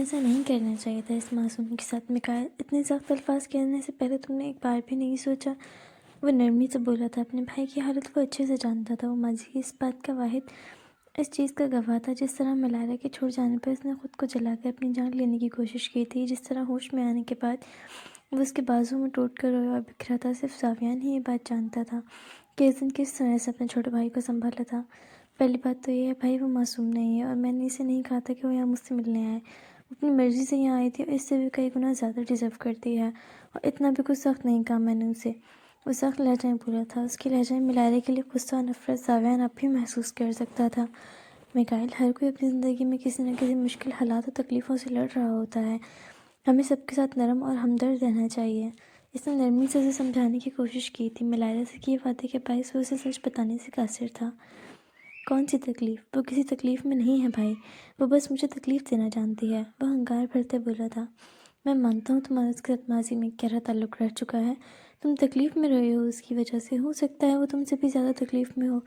ایسا نہیں کرنا چاہیے تھا اس معصوم کے ساتھ۔ میکائل، اتنے سخت الفاظ کہنے سے پہلے تم نے ایک بار بھی نہیں سوچا؟ وہ نرمی سے بولا تھا۔ اپنے بھائی کی حالت وہ اچھے سے جانتا تھا۔ وہ ماضی کی اس بات کا واحد اس چیز کا گواہ تھا، جس طرح ملائرہ کے چھوڑ جانے پر اس نے خود کو جلا کر اپنی جان لینے کی کوشش کی تھی، جس طرح ہوش میں آنے کے بعد وہ اس کے بازو میں ٹوٹ کر رویا اور بکھرا تھا۔ صرف زاویان ہی یہ بات جانتا تھا کہ اس دن کس طرح سے اپنے چھوٹے بھائی کو سنبھالا تھا۔ پہلی بات تو یہ ہے، بھائی وہ معصوم نہیں ہے، اور میں نے اسے نہیں کہا تھا کہ وہ یہاں مجھ سے ملنے آئے۔ وہ اپنی مرضی سے یہاں آئی تھی، اور اس سے بھی کئی گنا زیادہ ڈیزرو کرتی ہے، اور اتنا بھی کچھ سخت نہیں کہا میں نے اسے۔ وہ سخت لہجے میں بولا تھا۔ اس کے لہجے میں ملائرہ کے لیے غصہ اور نفرت زاویان اب بھی محسوس کر سکتا تھا۔ میکائل، ہر کوئی اپنی زندگی میں کسی نہ کسی مشکل حالات اور تکلیفوں سے لڑ رہا ہوتا ہے۔ ہمیں سب کے ساتھ نرم اور ہمدرد رہنا چاہیے۔ اس نے نرمی سے اسے سمجھانے کی کوشش کی تھی۔ ملائرہ سے کیے وعدے کے باعث وہ اسے سچ بتانے سے قاصر تھا۔ کون سی تکلیف؟ وہ کسی تکلیف میں نہیں ہے بھائی، وہ بس مجھے تکلیف دینا جانتی ہے، وہ ہنکار بھرتے بولا تھا۔ میں مانتا ہوں تمہارا اس کے ساتھ ماضی میں گہرا تعلق رہ چکا ہے، تم تکلیف میں رہے ہو اس کی وجہ سے، ہو سکتا ہے وہ تم سے بھی زیادہ تکلیف میں ہو،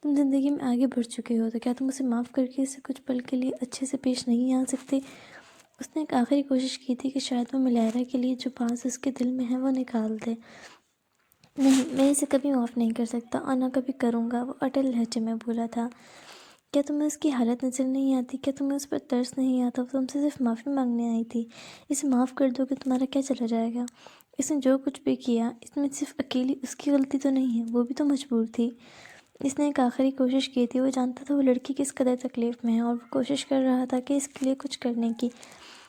تم زندگی میں آگے بڑھ چکے ہو، تو کیا تم اسے معاف کر کے اسے کچھ پل کے لیے اچھے سے پیش نہیں آ سکتے؟ اس نے ایک آخری کوشش کی تھی کہ شاید وہ ملائرہ کے لیے جو بانس اس کے دل میں ہے وہ نکال دے۔ نہیں، میں اسے کبھی معاف نہیں کر سکتا، اور نہ کبھی کروں گا، وہ اٹل لہجے میں بولا تھا۔ کیا تمہیں اس کی حالت نظر نہیں آتی؟ کیا تمہیں اس پر ترس نہیں آتا؟ وہ تم سے صرف معافی مانگنے آئی تھی۔ اسے معاف کر دو کہ تمہارا کیا چلا جائے گا؟ اس نے جو کچھ بھی کیا، اس میں صرف اکیلی اس کی غلطی تو نہیں ہے، وہ بھی تو مجبور تھی۔ اس نے ایک آخری کوشش کی تھی۔ وہ جانتا تھا وہ لڑکی کس قدر تکلیف میں ہے، اور وہ کوشش کر رہا تھا کہ اس کے لیے کچھ کرنے کی۔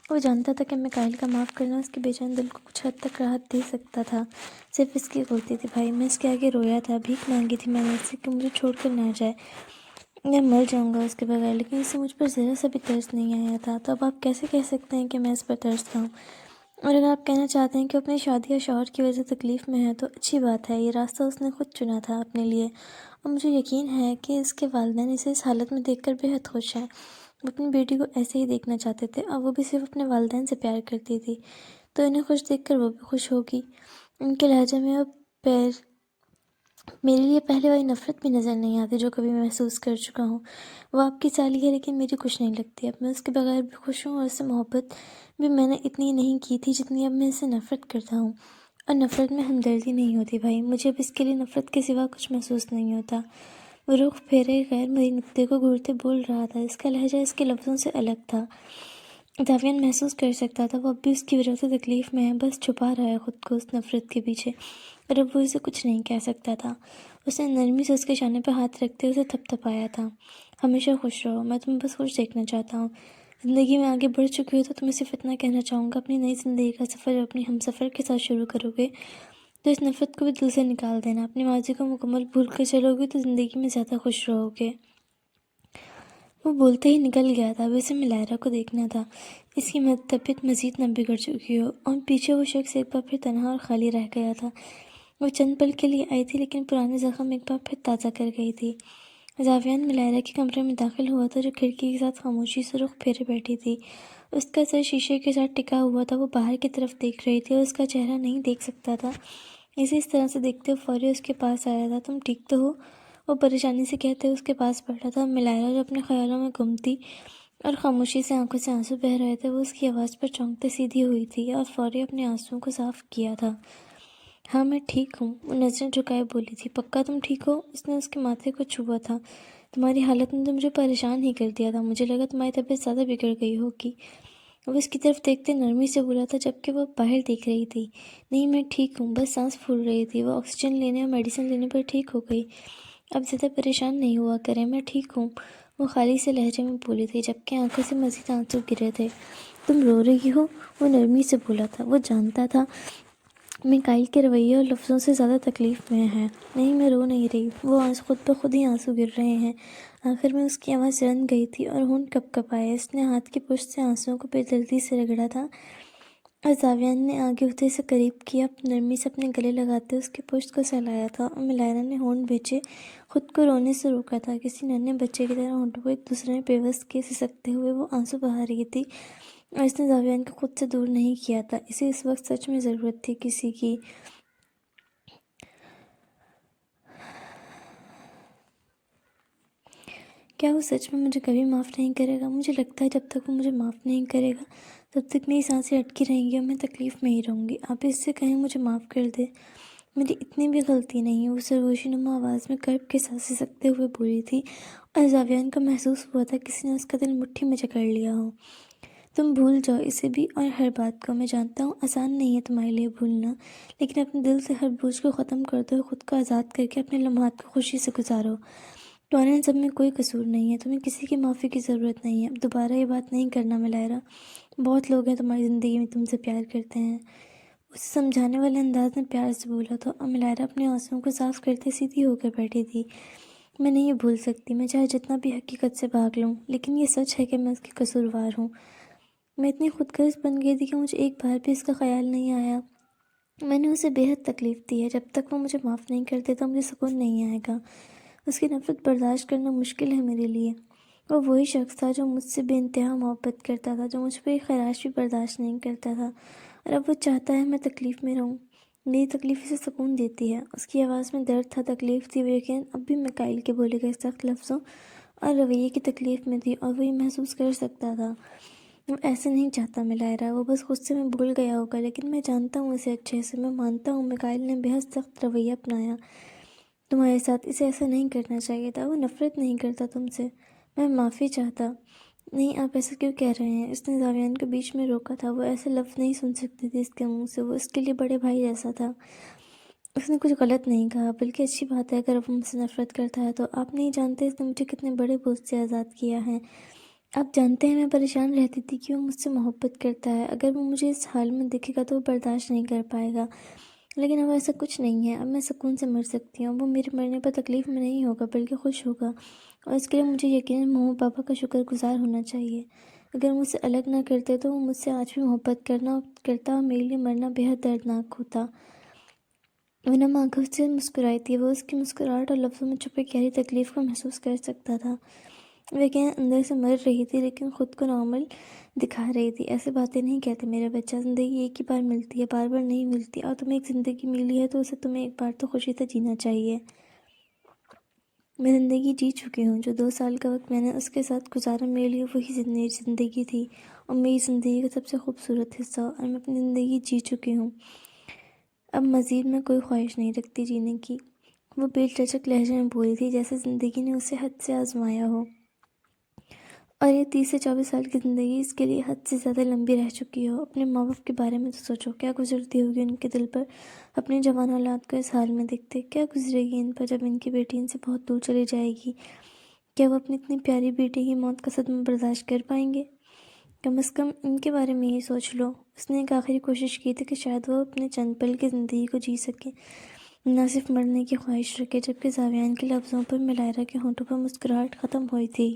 وہ جانتا تھا کہ میکائل کا معاف کرنا اس کے بے چین دل کو کچھ حد تک راحت دے سکتا تھا۔ صرف اس کی غلطی تھی بھائی، میں اس کے آگے رویا تھا، بھیک مانگی تھی میں نے اس سے کہ مجھے چھوڑ کر نہ جائے، میں مر جاؤں گا اس کے بغیر، لیکن اسے مجھ پر ذرا سا بھی ترس نہیں آیا تھا۔ تو اب آپ کیسے کہہ سکتے ہیں کہ میں اس پر ترستا ہوں؟ اور اگر آپ کہنا چاہتے ہیں کہ اپنی شادی یا شوہر کی وجہ سے تکلیف میں ہے تو اچھی بات ہے، یہ راستہ اس نے خود چنا تھا اپنے لیے، اور مجھے یقین ہے کہ اس کے والدین اسے اس حالت میں دیکھ کر بے حد خوش ہیں۔ وہ اپنی بیٹی کو ایسے ہی دیکھنا چاہتے تھے، اور وہ بھی صرف اپنے والدین سے پیار کرتی تھی، تو انہیں خوش دیکھ کر وہ بھی خوش ہوگی۔ ان کے لہجے میں اب میرے لیے پہلے والی نفرت بھی نظر نہیں آتی جو کبھی میں محسوس کر چکا ہوں۔ وہ آپ کی سالی ہے، لیکن میری کچھ نہیں لگتی۔ اب میں اس کے بغیر بھی خوش ہوں، اور اس سے محبت بھی میں نے اتنی نہیں کی تھی جتنی اب میں اسے نفرت کرتا ہوں، اور نفرت میں ہمدردی نہیں ہوتی بھائی، مجھے اب اس کے لیے نفرت کے سوا کچھ محسوس نہیں ہوتا۔ وہ رخ پھیرے غیر مرئی نقطے کو گھورتے بول رہا تھا۔ اس کا لہجہ اس کے لفظوں سے الگ تھا۔ زاویان محسوس کر سکتا تھا وہ اب بھی اس کی وجہ سے تکلیف میں ہے، بس چھپا رہا ہے خود کو اس نفرت کے پیچھے، اور اب وہ اسے کچھ نہیں کہہ سکتا تھا۔ اس نے نرمی سے اس کے شانے پر ہاتھ رکھتے اسے تھپ تھپایا تھا۔ ہمیشہ خوش رہو، میں تمہیں بس خوش دیکھنا چاہتا ہوں۔ زندگی میں آگے بڑھ چکی ہو تو تمہیں صرف اتنا کہنا چاہوں گا، اپنی نئی زندگی کا سفر جو اپنی ہم سفر کے ساتھ شروع کرو گے تو اس نفرت کو بھی دل سے نکال دینا، اپنی ماضی کو مکمل بھول کر چلو گے تو زندگی میں زیادہ خوش رہو گے۔ وہ بولتے ہی نکل گیا تھا۔ اب اسے ملائرہ کو دیکھنا تھا، اس کی طبیعت مزید نہ بگڑ چکی ہو، اور پیچھے وہ شخص ایک بار پھر تنہا اور خالی رہ گیا تھا۔ وہ چند پل کے لیے آئی تھی، لیکن پرانے زخم ایک بار پھر تازہ کر گئی تھی۔ زاویان ملائرہ کے کمرے میں داخل ہوا تھا، جو کھڑکی کے ساتھ خاموشی سے رخ پھیرے بیٹھی تھی۔ اس کا سر شیشے کے ساتھ ٹکا ہوا تھا، وہ باہر کی طرف دیکھ رہی تھی اور اس کا چہرہ نہیں دیکھ سکتا تھا۔ اسے اس طرح سے دیکھتے وہ فوری اس کے پاس آیا تھا۔ تم ٹھیک تو ہو؟ وہ پریشانی سے کہتے اس کے پاس بیٹھا تھا۔ ملائرہ جو اپنے خیالوں میں گم تھی اور خاموشی سے آنکھوں سے آنسو بہہ رہے تھے، وہ اس کی آواز پر چونکتے سیدھی ہوئی تھی اور فوری اپنے آنسوؤں کو صاف کیا تھا۔ ہاں میں ٹھیک ہوں، وہ نظریں جھکائے بولی تھی۔ پکا تم ٹھیک ہو؟ اس نے اس کے ماتھے کو چھوا تھا۔ تمہاری حالت نے تو مجھے پریشان ہی کر دیا تھا، مجھے لگا تمہاری طبیعت زیادہ بگڑ گئی ہوگی۔ وہ اس کی طرف دیکھتے نرمی سے بولا تھا، جبکہ وہ باہر دیکھ رہی تھی۔ نہیں میں ٹھیک ہوں، بس سانس پھول رہی تھی۔ وہ آکسیجن لینے اور میڈیسن لینے پر ٹھیک ہو گئی۔ اب زیادہ پریشان نہیں ہوا کریں، میں ٹھیک ہوں، وہ خالی سے لہجے میں بولی تھی، جبکہ آنکھوں سے مزید آنسو گرے تھے۔ تم رو رہی ہو؟ وہ نرمی سے بولا تھا۔ وہ جانتا تھا میکائل کے رویے اور لفظوں سے زیادہ تکلیف میں ہے۔ نہیں میں رو نہیں رہی، وہ خود بخود ہی آنسو گر رہے ہیں۔ آخر میں اس کی آواز رن گئی تھی اور ہونٹ کپ کپ آئے۔ اس نے ہاتھ کی پشت سے آنسوؤں کو بے دردی سے رگڑا تھا، اور زاویان نے آگے ہوتے اسے قریب کیا، نرمی سے اپنے گلے لگاتے اس کی پشت کو سہلایا تھا، اور ملائرہ نے ہونٹ بھیجے خود کو رونے سے روکا تھا۔ کسی ننھے بچے کی طرح ہونٹوں کو ایک دوسرے میں پیوست کے سسکتے ہوئے وہ آنسو بہا رہی تھی، اور اس نے زاویان کو خود سے دور نہیں کیا تھا۔ اسے اس وقت سچ میں ضرورت تھی کسی کی کیا وہ سچ میں مجھے کبھی معاف نہیں کرے گا؟ مجھے لگتا ہے جب تک وہ مجھے معاف نہیں کرے گا تب تک میری سانسیں اٹکی رہیں گی اور میں تکلیف میں ہی رہوں گی۔ آپ اس سے کہیں مجھے معاف کر دے، میری اتنی بھی غلطی نہیں ہے۔ وہ سرگوشی نما آواز میں کرب کے ساتھ سسکتے ہوئے بولی تھی اور زاویان کو محسوس ہوا تھا کسی نے اس کا دل مٹھی میں جکڑ لیا ہو۔ تم بھول جاؤ اسے بھی اور ہر بات کو۔ میں جانتا ہوں آسان نہیں ہے تمہارے لیے بھولنا، لیکن اپنے دل سے ہر بوجھ کو ختم کرتے ہوئے خود کو آزاد کر کے اپنے لمحات کو خوشی سے گزارو۔ تمہارے ان سب میں کوئی قصور نہیں ہے، تمہیں کسی کی معافی کی ضرورت نہیں ہے۔ اب دوبارہ یہ بات نہیں کرنا ملائرہ۔ بہت لوگ ہیں تمہاری زندگی میں تم سے پیار کرتے ہیں۔ اسے سمجھانے والے انداز میں پیار سے بولا تھا اور ملائرہ اپنے آنسوؤں کو صاف کرتے سیدھی ہو کر بیٹھی تھی۔ میں نہیں بھول سکتی، میں چاہے جتنا بھی حقیقت سے بھاگ لوں، لیکن یہ سچ ہے کہ میں اس کی قصوروار ہوں۔ میں اتنی خود غرض بن گئی تھی کہ مجھے ایک بار بھی اس کا خیال نہیں آیا۔ میں نے اسے بے حد تکلیف دی ہے، جب تک وہ مجھے معاف نہیں کر دیتا مجھے سکون نہیں آئے گا۔ اس کی نفرت برداشت کرنا مشکل ہے میرے لیے۔ وہ وہی شخص تھا جو مجھ سے بے انتہا محبت کرتا تھا، جو مجھ پر ایک خراش بھی برداشت نہیں کرتا تھا، اور اب وہ چاہتا ہے میں تکلیف میں رہوں۔ میری تکلیف اسے سکون دیتی ہے۔ اس کی آواز میں درد تھا، تکلیف تھی، لیکن اب بھی میکائیل کے بولے گئے سخت لفظوں اور رویے کی تکلیف میں تھی، اور وہ یہ محسوس کر سکتا تھا۔ وہ ایسے نہیں چاہتا ملائرہ، وہ بس غصے میں بھول گیا ہوگا، لیکن میں جانتا ہوں اسے اچھے سے۔ میں مانتا ہوں میکائیل نے بے حد سخت رویہ اپنایا تمہارے ساتھ، اسے ایسا نہیں کرنا چاہیے تھا۔ وہ نفرت نہیں کرتا تم سے، میں معافی چاہتا۔ نہیں، آپ ایسا کیوں کہہ رہے ہیں؟ اس نے زاویان کو بیچ میں روکا تھا۔ وہ ایسے لفظ نہیں سن سکتی تھی اس کے منہ سے، وہ اس کے لیے بڑے بھائی جیسا تھا۔ اس نے کچھ غلط نہیں کہا، بلکہ اچھی بات ہے اگر وہ مجھ سے نفرت کرتا ہے تو۔ آپ نہیں جانتے اس نے مجھے کتنے بڑے بوجھ سے آزاد کیا ہے۔ آپ جانتے ہیں میں پریشان رہتی تھی کہ وہ مجھ سے محبت کرتا ہے، اگر وہ مجھے اس حال میں دیکھے گا تو وہ برداشت نہیں کر پائے گا، لیکن اب ایسا کچھ نہیں ہے۔ اب میں سکون سے مر سکتی ہوں۔ وہ میرے مرنے پر تکلیف میں نہیں ہوگا بلکہ خوش ہوگا، اور اس کے لیے مجھے یقیناً ماما پاپا کا شکر گزار ہونا چاہیے۔ اگر مجھ سے الگ نہ کرتے تو وہ مجھ سے آج بھی محبت کرتا اور میرے لیے مرنا بے حد دردناک ہوتا۔ وہ نم آنکھوں سے مسکرائی تھی، وہ اس کی مسکراہٹ اور لفظوں میں چھپے گہری تکلیف کو محسوس کر سکتا تھا۔ وہ یقیناً اندر سے مر رہی تھی، لیکن خود کو نارمل دکھا رہی تھی۔ ایسے باتیں نہیں کہتے میرے بچہ، زندگی ایک ہی بار ملتی ہے، بار بار نہیں ملتی، اور تمہیں ایک زندگی ملی ہے تو اسے تمہیں ایک بار تو خوشی سے جینا چاہیے۔ میں زندگی جی چکی ہوں، جو 2 سال کا وقت میں نے اس کے ساتھ گزارا میرے لیے وہی زندگی تھی، اور میری زندگی کا سب سے خوبصورت حصہ، اور میں اپنی زندگی جی چکی ہوں۔ اب مزید میں کوئی خواہش نہیں رکھتی جینے کی۔ وہ بے لچک لہجے میں بولی تھی جیسے زندگی نے اسے حد سے آزمایا ہو، اور یہ 30 سے 24 سال کی زندگی اس کے لیے حد سے زیادہ لمبی رہ چکی ہو۔ اپنے ماں باپ کے بارے میں تو سوچو، کیا گزرتی ہوگی ان کے دل پر اپنی جوان اولاد کو اس حال میں دیکھتے؟ کیا گزرے گی ان پر جب ان کی بیٹی ان سے بہت دور چلی جائے گی؟ کیا وہ اپنی اتنی پیاری بیٹی کی موت کا صدمہ برداشت کر پائیں گے؟ کم از کم ان کے بارے میں ہی سوچ لو۔ اس نے ایک آخری کوشش کی تھی کہ شاید وہ اپنے چند پل کی زندگی کو جی سکے، نہ صرف مرنے کی خواہش رکھے، جبکہ زاویان کے لفظوں پر ملائرہ کے ہونٹوں پر مسکراہٹ ختم ہوئی تھی۔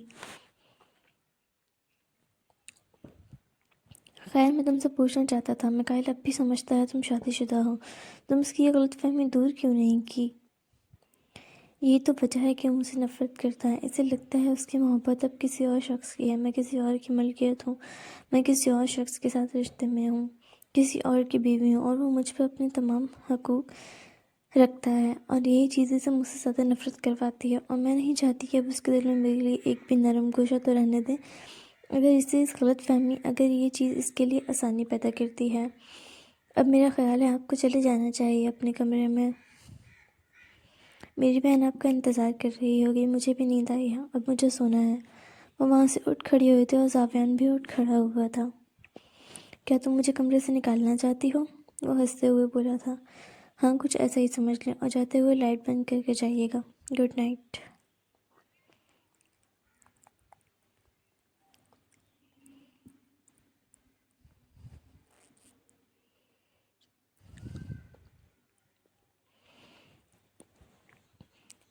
خیر، میں تم سے پوچھنا چاہتا تھا، میکائیل اب بھی سمجھتا ہے تم شادی شدہ ہو، تم اس کی یہ غلط فہمی دور کیوں نہیں کی؟ یہی تو وجہ ہے کہ وہ مجھ سے نفرت کرتا ہے۔ اسے لگتا ہے اس کی محبت اب کسی اور شخص کی ہے، میں کسی اور کی ملکیت ہوں، میں کسی اور شخص کے ساتھ رشتے میں ہوں، کسی اور کی بیوی ہوں، اور وہ مجھ پر اپنے تمام حقوق رکھتا ہے، اور یہی چیز اسے مجھ سے زیادہ نفرت کرواتی ہے، اور میں نہیں چاہتی کہ اب اس کے دل میں میرے لیے ایک بھی نرم گوشہ تو رہنے دیں۔ اگر یہ چیز اس کے لیے آسانی پیدا کرتی ہے۔ اب میرا خیال ہے آپ کو چلے جانا چاہیے اپنے کمرے میں۔ میری بہن آپ کا انتظار کر رہی ہوگی، مجھے بھی نیند آئی ہے، اب مجھے سونا ہے۔ وہ وہاں سے اٹھ کھڑی ہوئی تھی اور زاویان بھی اٹھ کھڑا ہوا تھا۔ کیا تم مجھے کمرے سے نکالنا چاہتی ہو؟ وہ ہنستے ہوئے بولا تھا۔ ہاں، کچھ ایسا ہی سمجھ لیں، اور جاتے ہوئے لائٹ بند کر کے جائیے گا۔ Good night.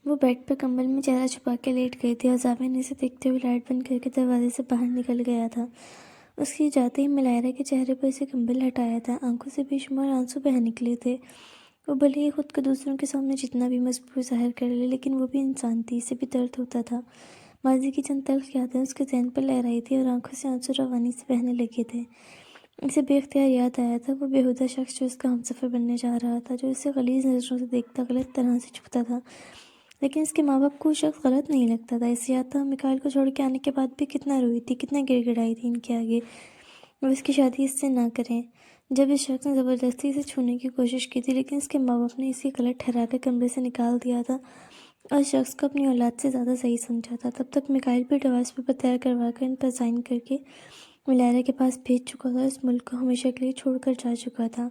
وہ بیڈ پر کمبل میں چہرہ چھپا کے لیٹ گئی تھی اور زاویان اسے دیکھتے ہوئے لائٹ بند کر کے دروازے سے باہر نکل گیا تھا۔ اس کی جاتے ہی ملائرہ کے چہرے پر اسے کمبل ہٹایا تھا، آنکھوں سے بے شمار آنسو بہہ نکلے تھے۔ وہ بھلے ہی خود کو دوسروں کے سامنے جتنا بھی مجبور ظاہر کر لے، لیکن وہ بھی انسان تھی، اسے بھی درد ہوتا تھا۔ ماضی کی چند تلخ یادیں اس کے ذہن پر لہرائی تھی اور آنکھوں سے آنسو روانی سے بہنے لگے تھے۔ اسے بے اختیار یاد آیا تھا وہ بےہودہ شخص جو اس کا ہمسفر بننے جا رہا تھا، جو اسے غلیظ نظروں سے دیکھتا، غلط طرح سے چھوتا تھا۔ لیکن اس کے ماں باپ کو وہ شخص غلط نہیں لگتا تھا۔ اسے یاد تھا میکائل کو چھوڑ کے آنے کے بعد بھی کتنا روئی تھی، کتنا گڑ گڑائی تھی ان کے آگے وہ اس کی شادی اس سے نہ کریں۔ جب اس شخص نے زبردستی اسے چھونے کی کوشش کی تھی، لیکن اس کے ماں باپ نے اسے غلط ٹھہرا کر کمرے سے نکال دیا تھا اور اس شخص کو اپنی اولاد سے زیادہ صحیح سمجھا تھا۔ تب تک میکائل بھی ڈیورس پیپر تیار کروا کر ان پر سائن کر کے ملیرا کے پاس بھیج چکا تھا، اس ملک کو ہمیشہ کے لیے چھوڑ کر جا چکا تھا،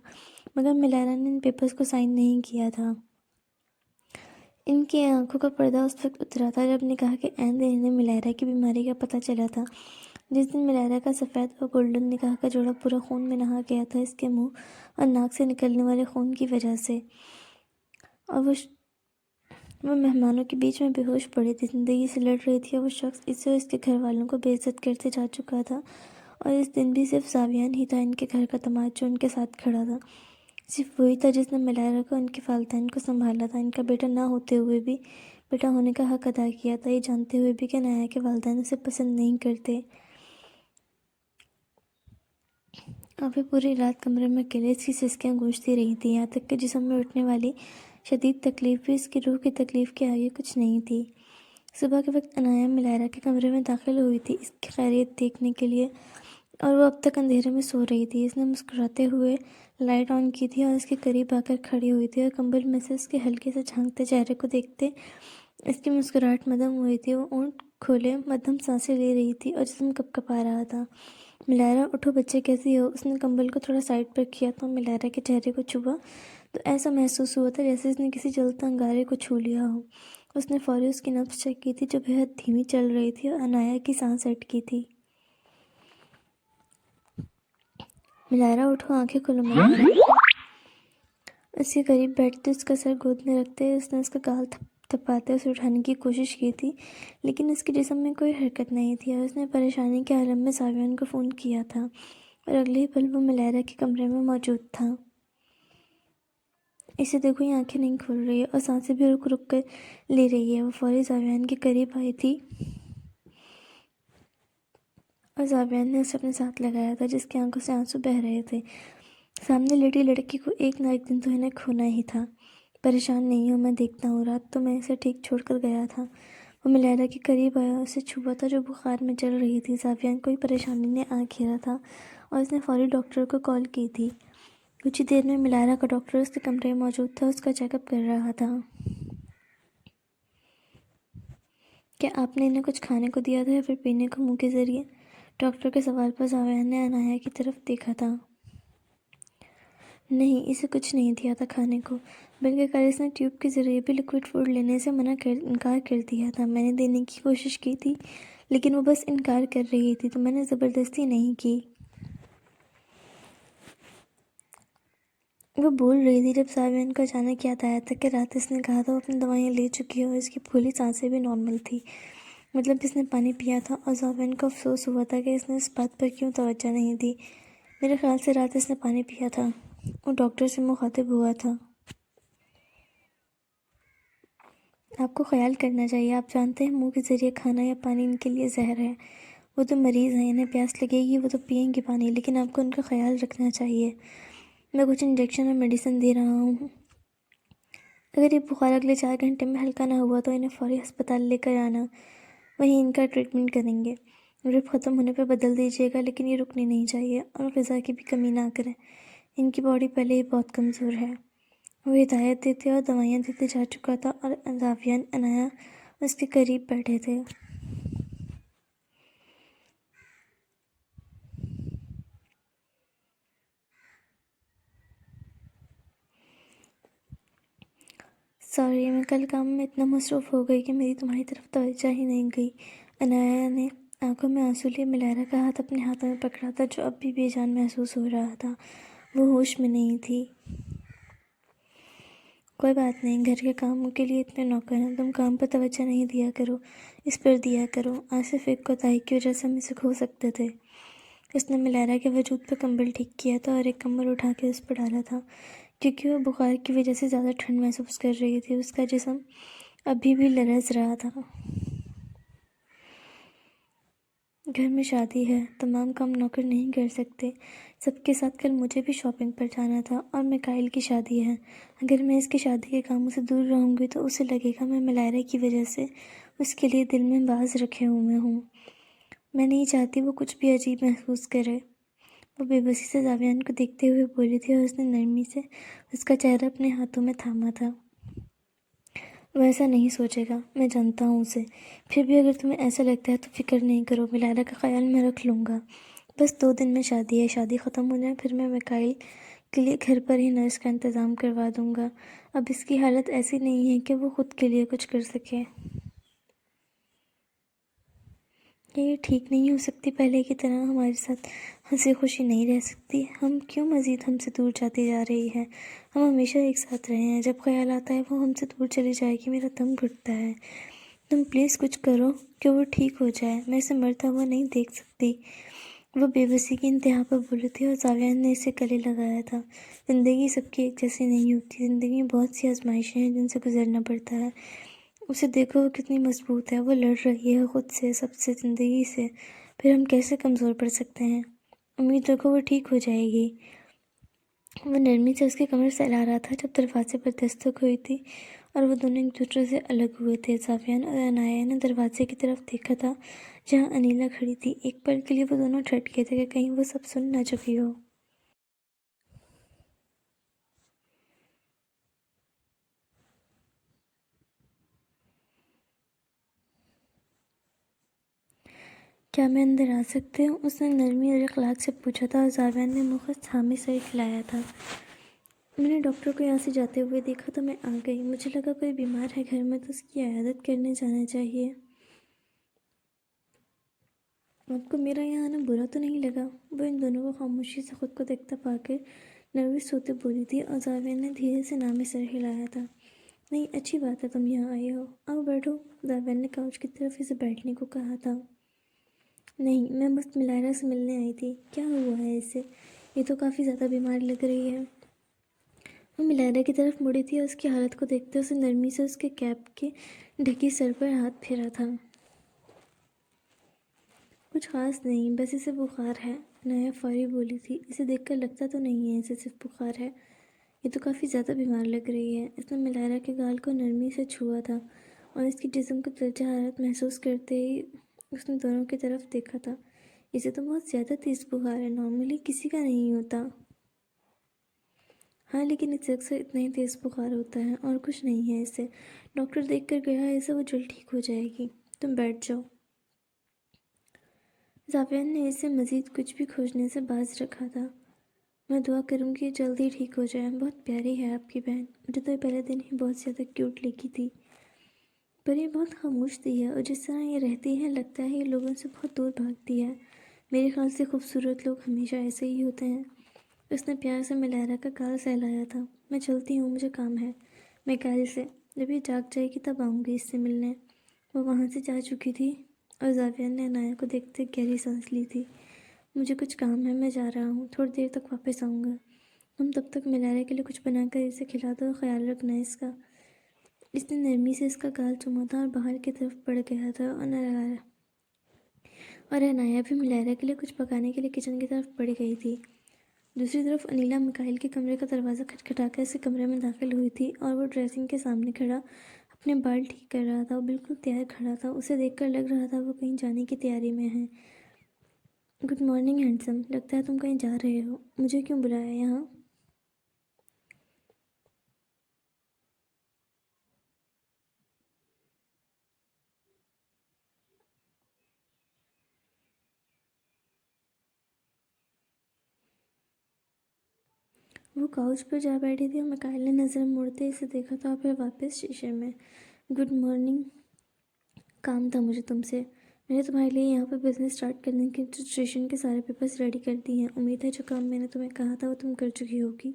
مگر ملیرا نے ان پیپرز کو سائن نہیں کیا تھا۔ ان کی آنکھوں کا پردہ اس وقت اترا تھا جب نکاح کے عین دن انہیں ملیرا کی بیماری کا پتہ چلا تھا۔ جس دن ملیرا کا سفید اور گولڈن نکاح کا جوڑا پورا خون میں نہا گیا تھا، اس کے منہ اور ناک سے نکلنے والے خون کی وجہ سے، اور وہ مہمانوں کے بیچ میں بے ہوش پڑی تھی، زندگی سے لڑ رہی تھی، اور وہ شخص اسے اور اس کے گھر والوں کو بے عزت کرتے جا چکا تھا۔ اور اس دن بھی صرف زاویان ہی تھا ان کے گھر کا داماد جو ان کے ساتھ کھڑا تھا، صرف وہی تھا جس نے ملیرا کو ان کے والدین کو سنبھالا تھا، ان کا بیٹا نہ ہوتے ہوئے بھی بیٹا ہونے کا حق ادا کیا تھا، یہ جانتے ہوئے بھی کہ نایا کے والدین اسے پسند نہیں کرتے۔ اور پھر پوری رات کمرے میں اکیلے اس کی سسکیاں گونجتی رہی تھیں، یہاں تک کہ جسم میں اٹھنے والی شدید تکلیف بھی اس کی روح کی تکلیف کے آگے کچھ نہیں تھی۔ صبح کے وقت عنایا ملیرا کے کمرے میں داخل ہوئی تھی اس کی خیریت دیکھنے کے لیے، اور وہ اب تک اندھیرے میں سو رہی تھی۔ اس نے مسکراتے ہوئے لائٹ آن کی تھی اور اس کے قریب آ کر کھڑی ہوئی تھی، اور کمبل میں سے اس کے ہلکے سے جھانکتے چہرے کو دیکھتے اس کی مسکراہٹ مدھم ہوئی تھی۔ وہ اونٹ کھولے مدھم سانسیں لے رہی تھی اور جسم کپکپا رہا تھا۔ ملیرا اٹھو بچے، کیسی ہو؟ اس نے کمبل کو تھوڑا سائڈ پر کیا تو ملیرا کے چہرے کو چھوا تو ایسا محسوس ہوا تھا جیسے اس نے کسی جلتے انگارے کو چھو لیا ہو۔ اس نے فوری اس کی نبض چیک کی تھی جو بے حد دھیمی چل رہی تھی، اور عنایا کی سانس اٹکی تھی۔ ملیرا اٹھو، آنکھیں کھولو ملیرا۔ اس کے قریب بیٹھتے اس کا سر گود میں رکھتے اس نے اس کا گال تھپاتے اسے اٹھانے کی کوشش کی تھی، لیکن اس کے جسم میں کوئی حرکت نہیں تھی، اور اس نے پریشانی کے عالم میں زاویان کو فون کیا تھا، اور اگلے ہی پل وہ ملیرا کے کمرے میں موجود تھا۔ اسے دیکھو، یہ آنکھیں نہیں کھول رہی ہے اور سانسیں بھی رک رک کر لے رہی ہے۔ وہ فوری زاویان کے قریب آئی تھی اور زاویان نے اسے اپنے ساتھ لگایا تھا جس کی آنکھوں سے آنسو بہہ رہے تھے۔ سامنے لیٹی لڑکی کو ایک نہ ایک دن تو انہیں کھونا ہی تھا۔ پریشان نہیں ہوں، میں دیکھتا ہوں، رات تو میں اسے ٹھیک چھوڑ کر گیا تھا۔ وہ ملیرا کے قریب آیا اور اسے چھوا تھا جو بخار میں چل رہی تھی۔ زاویان کو پریشانی نے آ گھیرا تھا اور اس نے فوری ڈاکٹر کو کال کی تھی۔ کچھ ہی دیر میں ملیرا کا ڈاکٹر اس کے کمرے میں موجود تھا، اس کا چیک اپ کر رہا تھا۔ کیا آپ نے انہیں کچھ کھانے کو دیا تھا یا پھر پینے کو منہ کے ذریعے؟ ڈاکٹر کے سوال پر زاویان نے عنایا کی طرف دیکھا تھا۔ نہیں، اسے کچھ نہیں دیا تھا کھانے کو، بلکہ کل اس نے ٹیوب کے ذریعے بھی لیکوڈ فوڈ لینے سے انکار کر دیا تھا۔ میں نے دینے کی کوشش کی تھی لیکن وہ بس انکار کر رہی تھی، تو میں نے زبردستی نہیں کی۔ وہ بول رہی تھی جب زاویان کو اچانک یاد آیا تھا کہ رات اس نے کہا تھا وہ اپنی دوائیاں لے چکی ہے اور اس کی پھولی سانسیں بھی نارمل تھی، مطلب اس نے پانی پیا تھا، اور زاویان کو افسوس ہوا تھا کہ اس نے اس بات پر کیوں توجہ نہیں دی۔ میرے خیال سے رات اس نے پانی پیا تھا۔ وہ ڈاکٹر سے مخاطب ہوا تھا۔ آپ کو خیال کرنا چاہیے، آپ جانتے ہیں منہ کے ذریعے کھانا یا پانی ان کے لیے زہر ہے۔ وہ تو مریض ہیں، انہیں پیاس لگے گی وہ تو پئیں گے پانی، لیکن آپ کو ان کا خیال رکھنا چاہیے۔ میں کچھ انجیکشن اور میڈیسن دے رہا ہوں۔ اگر یہ بخار اگلے 4 گھنٹے میں ہلکا نہ ہوا تو انہیں فوری ہسپتال لے کر آنا، وہیں ان کا ٹریٹمنٹ کریں گے۔ ڈرپ ختم ہونے پر بدل دیجیے گا، لیکن یہ رکنی نہیں چاہیے، اور غذا کی بھی کمی نہ کریں، ان کی باڈی پہلے ہی بہت کمزور ہے۔ وہ ہدایت دیتے اور دوائیاں دیتے جا چکا تھا، اور زاویان عنایا اس کے قریب بیٹھے تھے۔ سوری، میں کل کام میں اتنا مصروف ہو گئی کہ میری تمہاری طرف توجہ ہی نہیں گئی۔ عنایا نے آنکھوں میں آنسو لیے ملیرا کا ہاتھ اپنے ہاتھوں میں پکڑا تھا جو اب بھی بے جان محسوس ہو رہا تھا، وہ ہوش میں نہیں تھی۔ کوئی بات نہیں، گھر کے کاموں کے لیے اتنے نوکر ہیں، تم کام پر توجہ نہیں دیا کرو، اس پر دیا کرو۔ آصف ایک کوتاہی کی وجہ سے ہم اسے کھو سکتے تھے۔ اس نے ملیرا کے وجود پہ کمبل ٹھیک کیا تھا اور ایک کمبل اٹھا کے اس پر ڈالا تھا، کیونکہ وہ بخار کی وجہ سے زیادہ ٹھنڈ محسوس کر رہی تھی۔ اس کا جسم ابھی بھی لرز رہا تھا۔ گھر میں شادی ہے، تمام کام نوکر نہیں کر سکتے۔ سب کے ساتھ کل مجھے بھی شاپنگ پر جانا تھا، اور میکائل کی شادی ہے۔ اگر میں اس کی شادی کے کاموں سے دور رہوں گی تو اسے لگے گا میں ملائرہ کی وجہ سے اس کے لیے دل میں باز رکھے ہوئے ہوں۔ میں نہیں چاہتی وہ کچھ بھی عجیب محسوس کرے۔ وہ بے بسی سے زاویان کو دیکھتے ہوئے بولی تھی، اور اس نے نرمی سے اس کا چہرہ اپنے ہاتھوں میں تھاما تھا۔ وہ ایسا نہیں سوچے گا، میں جانتا ہوں اسے۔ پھر بھی اگر تمہیں ایسا لگتا ہے تو فکر نہیں کرو، ملائرہ کا خیال میں رکھ لوں گا۔ بس 2 دن میں شادی ہے، شادی ختم ہو جائے پھر میں میکائل کے لیے گھر پر ہی نرس کا انتظام کروا دوں گا۔ اب اس کی حالت ایسی نہیں ہے کہ وہ خود کے لیے کچھ کر سکے۔ یہ ٹھیک نہیں ہو سکتی، پہلے کی طرح ہمارے ساتھ ہنسی خوشی نہیں رہ سکتی۔ ہم کیوں مزید ہم سے دور جاتی جا رہی ہے؟ ہم ہمیشہ ایک ساتھ رہے ہیں، جب خیال آتا ہے وہ ہم سے دور چلی جائے گی میرا دم گھٹتا ہے۔ تم پلیز کچھ کرو کہ وہ ٹھیک ہو جائے، میں اسے مرتا ہوا نہیں دیکھ سکتی۔ وہ بے بسی کی انتہا پر بولی تھی، اور زاویان نے اسے گلے لگایا تھا۔ زندگی سب کی ایک جیسی نہیں ہوتی، زندگی میں بہت سی آزمائشیں ہیں جن سے گزرنا پڑتا ہے۔ اسے دیکھو وہ کتنی مضبوط ہے، وہ لڑ رہی ہے خود سے، سب سے، زندگی سے۔ پھر ہم کیسے کمزور پڑ سکتے ہیں؟ امید رکھو وہ ٹھیک ہو جائے گی۔ وہ نرمی سے اس کے کمر سے لا رہا تھا جب دروازے پر دستک ہوئی تھی، اور وہ دونوں ایک دوسرے سے الگ ہوئے تھے۔ زاویان اور عنایہ نے دروازے کی طرف دیکھا تھا جہاں انیلا کھڑی تھی۔ ایک پل کے لیے وہ دونوں ڈٹ گئے تھے کہ کہیں وہ سب سن نہ چکی ہو۔ کیا میں اندر آ سکتی ہوں؟ اس نے نرمی اور اخلاق سے پوچھا تھا، اور زاویان نے مخص حامی سر کھلایا تھا۔ میں نے ڈاکٹر کو یہاں سے جاتے ہوئے دیکھا تو میں آ گئی۔ مجھے لگا کوئی بیمار ہے گھر میں تو اس کی عیادت کرنے جانا چاہیے۔ آپ کو میرا یہاں آنا برا تو نہیں لگا؟ وہ ان دونوں کو خاموشی سے خود کو دیکھتا پا کر نروس ہوتے بولی تھی، اور زاویان نے دھیرے سے نامی سر ہلایا تھا۔ نہیں، اچھی بات ہے تم یہاں آئی ہو، آؤ بیٹھو۔ زاویان نے کاؤچ کی طرف اسے بیٹھنے کو کہا تھا۔ نہیں، میں بس ملائرہ سے ملنے آئی تھی۔ کیا ہوا ہے اسے؟ یہ تو کافی زیادہ بیمار لگ رہی ہے۔ وہ ملائرہ کی طرف مڑی تھی، اور اس کی حالت کو دیکھتے اسے نرمی سے اس کے کیپ کے ڈھکی سر پر ہاتھ پھیرا تھا۔ کچھ خاص نہیں، بس اسے بخار ہے، عنایہ فوری بولی تھی۔ اسے دیکھ کر لگتا تو نہیں ہے اسے صرف بخار ہے، یہ تو کافی زیادہ بیمار لگ رہی ہے۔ اس نے ملائرہ کے گال کو نرمی سے چھوا تھا، اور اس کی جسم کو درجہ حرارت محسوس کرتے ہی اس نے دونوں کی طرف دیکھا تھا۔ اسے تو بہت زیادہ تیز بخار ہے، نارملی کسی کا نہیں ہوتا۔ ہاں، لیکن اسے اکثر اتنا ہی تیز بخار ہوتا ہے، اور کچھ نہیں ہے اسے۔ ڈاکٹر دیکھ کر گیا ہے اسے، وہ جلد ٹھیک ہو جائے گی۔ تم بیٹھ جاؤ۔ زاویان نے اسے مزید کچھ بھی کھوجنے سے باز رکھا تھا۔ میں دعا کروں گی جلد ہی ٹھیک ہو جائے۔ بہت پیاری ہے آپ کی بہن، مجھے تو یہ پہلے دن ہی بہت زیادہ کیوٹ لگی تھی۔ پر یہ بہت خاموش سی ہے، اور جس طرح یہ رہتی ہے لگتا ہے یہ لوگوں سے بہت دور بھاگتی ہے۔ میرے خیال سے خوبصورت لوگ ہمیشہ ایسے ہی ہوتے ہیں۔ اس نے پیار سے ملائرہ کا گال سہلایا تھا۔ میں چلتی ہوں، مجھے کام ہے میکائل سے، جب یہ جاگ جائے گی تب آؤں گی اس سے ملنے۔ وہ وہاں سے جا چکی تھی، اور زاویان نے عنایہ کو دیکھتے گہری سانس لی تھی۔ مجھے کچھ کام ہے، میں جا رہا ہوں، تھوڑی دیر تک واپس آؤں گا۔ تم تب تک ملائرہ کے لیے کچھ بنا کر اسے کھلا دو، اور خیال رکھنا اس کا۔ اس نے نرمی سے اس کا گال چوما تھا اور باہر کی طرف بڑھ گیا تھا، اور عنایہ بھی ملائرہ کے لیے کچھ پکانے کے لیے کچن کی طرف بڑھ گئی تھی۔ دوسری طرف انیلا میکائل کے کمرے کا دروازہ کھٹکھٹا کر اسے کمرے میں داخل ہوئی تھی، اور وہ ڈریسنگ کے سامنے کھڑا اپنے بال ٹھیک کر رہا تھا۔ وہ بالکل تیار کھڑا تھا، اسے دیکھ کر لگ رہا تھا وہ کہیں جانے کی تیاری میں ہے۔ گڈ مارننگ ہینڈسم، لگتا ہے تم کہیں جا رہے ہو، مجھے کیوں بلایا یہاں؟ وہ کاؤچ پر جا بیٹھی تھی، اور میکائل نے نظر موڑتے اسے دیکھا تھا، اور پھر واپس شیشے میں۔ گڈ مارننگ، کام تھا مجھے تم سے۔ میں نے تمہارے لیے یہاں پر بزنس اسٹارٹ کرنے کے رجسٹریشن کے سارے پیپرز ریڈی کر دی ہیں۔ امید ہے جو کام میں نے تمہیں کہا تھا وہ تم کر چکی ہوگی۔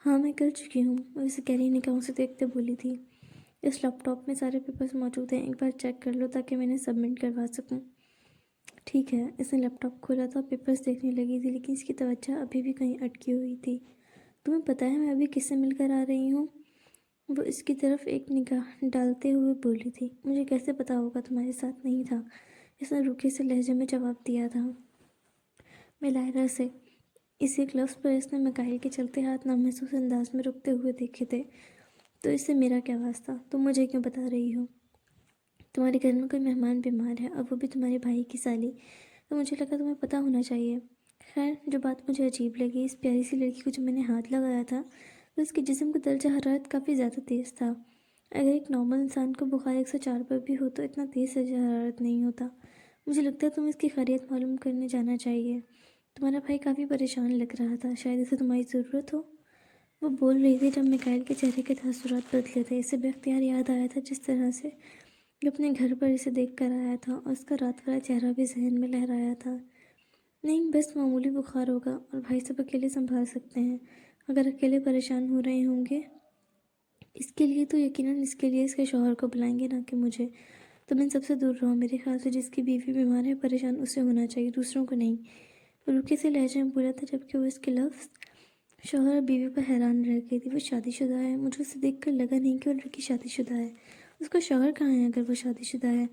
ہاں، میں کر چکی ہوں، وہ اسے گہری نگاہوں سے دیکھتے بولی تھی۔ اس لیپ ٹاپ میں سارے پیپرز موجود ہیں، ایک بار چیک کر لو تاکہ میں انہیں سبمٹ کروا سکوں۔ ٹھیک ہے۔ اس نے لیپ ٹاپ کھولا تھا اور پیپرز دیکھنے لگی تھی، لیکن اس کی توجہ ابھی بھی کہیں اٹکی ہوئی تھی۔ تمہیں پتہ ہے میں ابھی کس سے مل کر آ رہی ہوں؟ وہ اس کی طرف ایک نگاہ ڈالتے ہوئے بولی تھی۔ مجھے کیسے پتہ ہوگا، تمہارے ساتھ نہیں تھا؟ اس نے روکھے سے لہجے میں جواب دیا تھا۔ ملائرہ سے۔ اس ایک لفظ پر اس نے میکائل کے چلتے ہاتھ نامحسوس انداز میں رکتے ہوئے دیکھے تھے۔ تو اس سے میرا کیا واسطہ؟ تم مجھے کیوں بتا رہی ہو؟ تمہارے گھر میں کوئی مہمان بیمار ہے اور وہ بھی تمہارے بھائی کی سالی، تو مجھے لگا تمہیں پتہ ہونا چاہیے۔ خیر، جو بات مجھے عجیب لگی، اس پیاری سی لڑکی کو جب میں نے ہاتھ لگایا تھا تو اس کے جسم کا درجہ حرارت کافی زیادہ تیز تھا۔ اگر ایک نارمل انسان کو بخار 104 پر بھی ہو تو اتنا تیز درجہ حرارت نہیں ہوتا۔ مجھے لگتا ہے تمہیں اس کی خیریت معلوم کرنے جانا چاہیے۔ تمہارا بھائی کافی پریشان لگ رہا تھا، شاید اسے تمہاری ضرورت ہو۔ وہ بول رہی تھی جب میکائل کے چہرے کے تاثرات بدلے تھے۔ اسے بے اختیار یاد آیا تھا جس طرح سے وہ اپنے گھر پر اسے دیکھ کر آیا تھا، اور اس کا رات والا چہرہ بھی ذہن میں لہرایا تھا۔ نہیں، بس معمولی بخار ہوگا اور بھائی سب اکیلے سنبھال سکتے ہیں۔ اگر اکیلے پریشان ہو رہے ہوں گے اس کے لیے تو یقیناً اس کے لیے اس کے شوہر کو بلائیں گے، نہ کہ مجھے۔ تم ان سب سے دور رہو۔ میرے خیال سے جس کی بیوی بیمار ہے پریشان اسے ہونا چاہیے، دوسروں کو نہیں۔ روکے سے لہجے میں بولا تھا جبکہ وہ اس کے لفظ شوہر اور بیوی پر حیران رہ گئی تھی۔ وہ شادی شدہ ہے؟ مجھے اسے دیکھ کر لگا نہیں کہ وہ لڑکی شادی شدہ ہے۔ اس کا شوہر کہاں ہے اگر وہ شادی شدہ ہے؟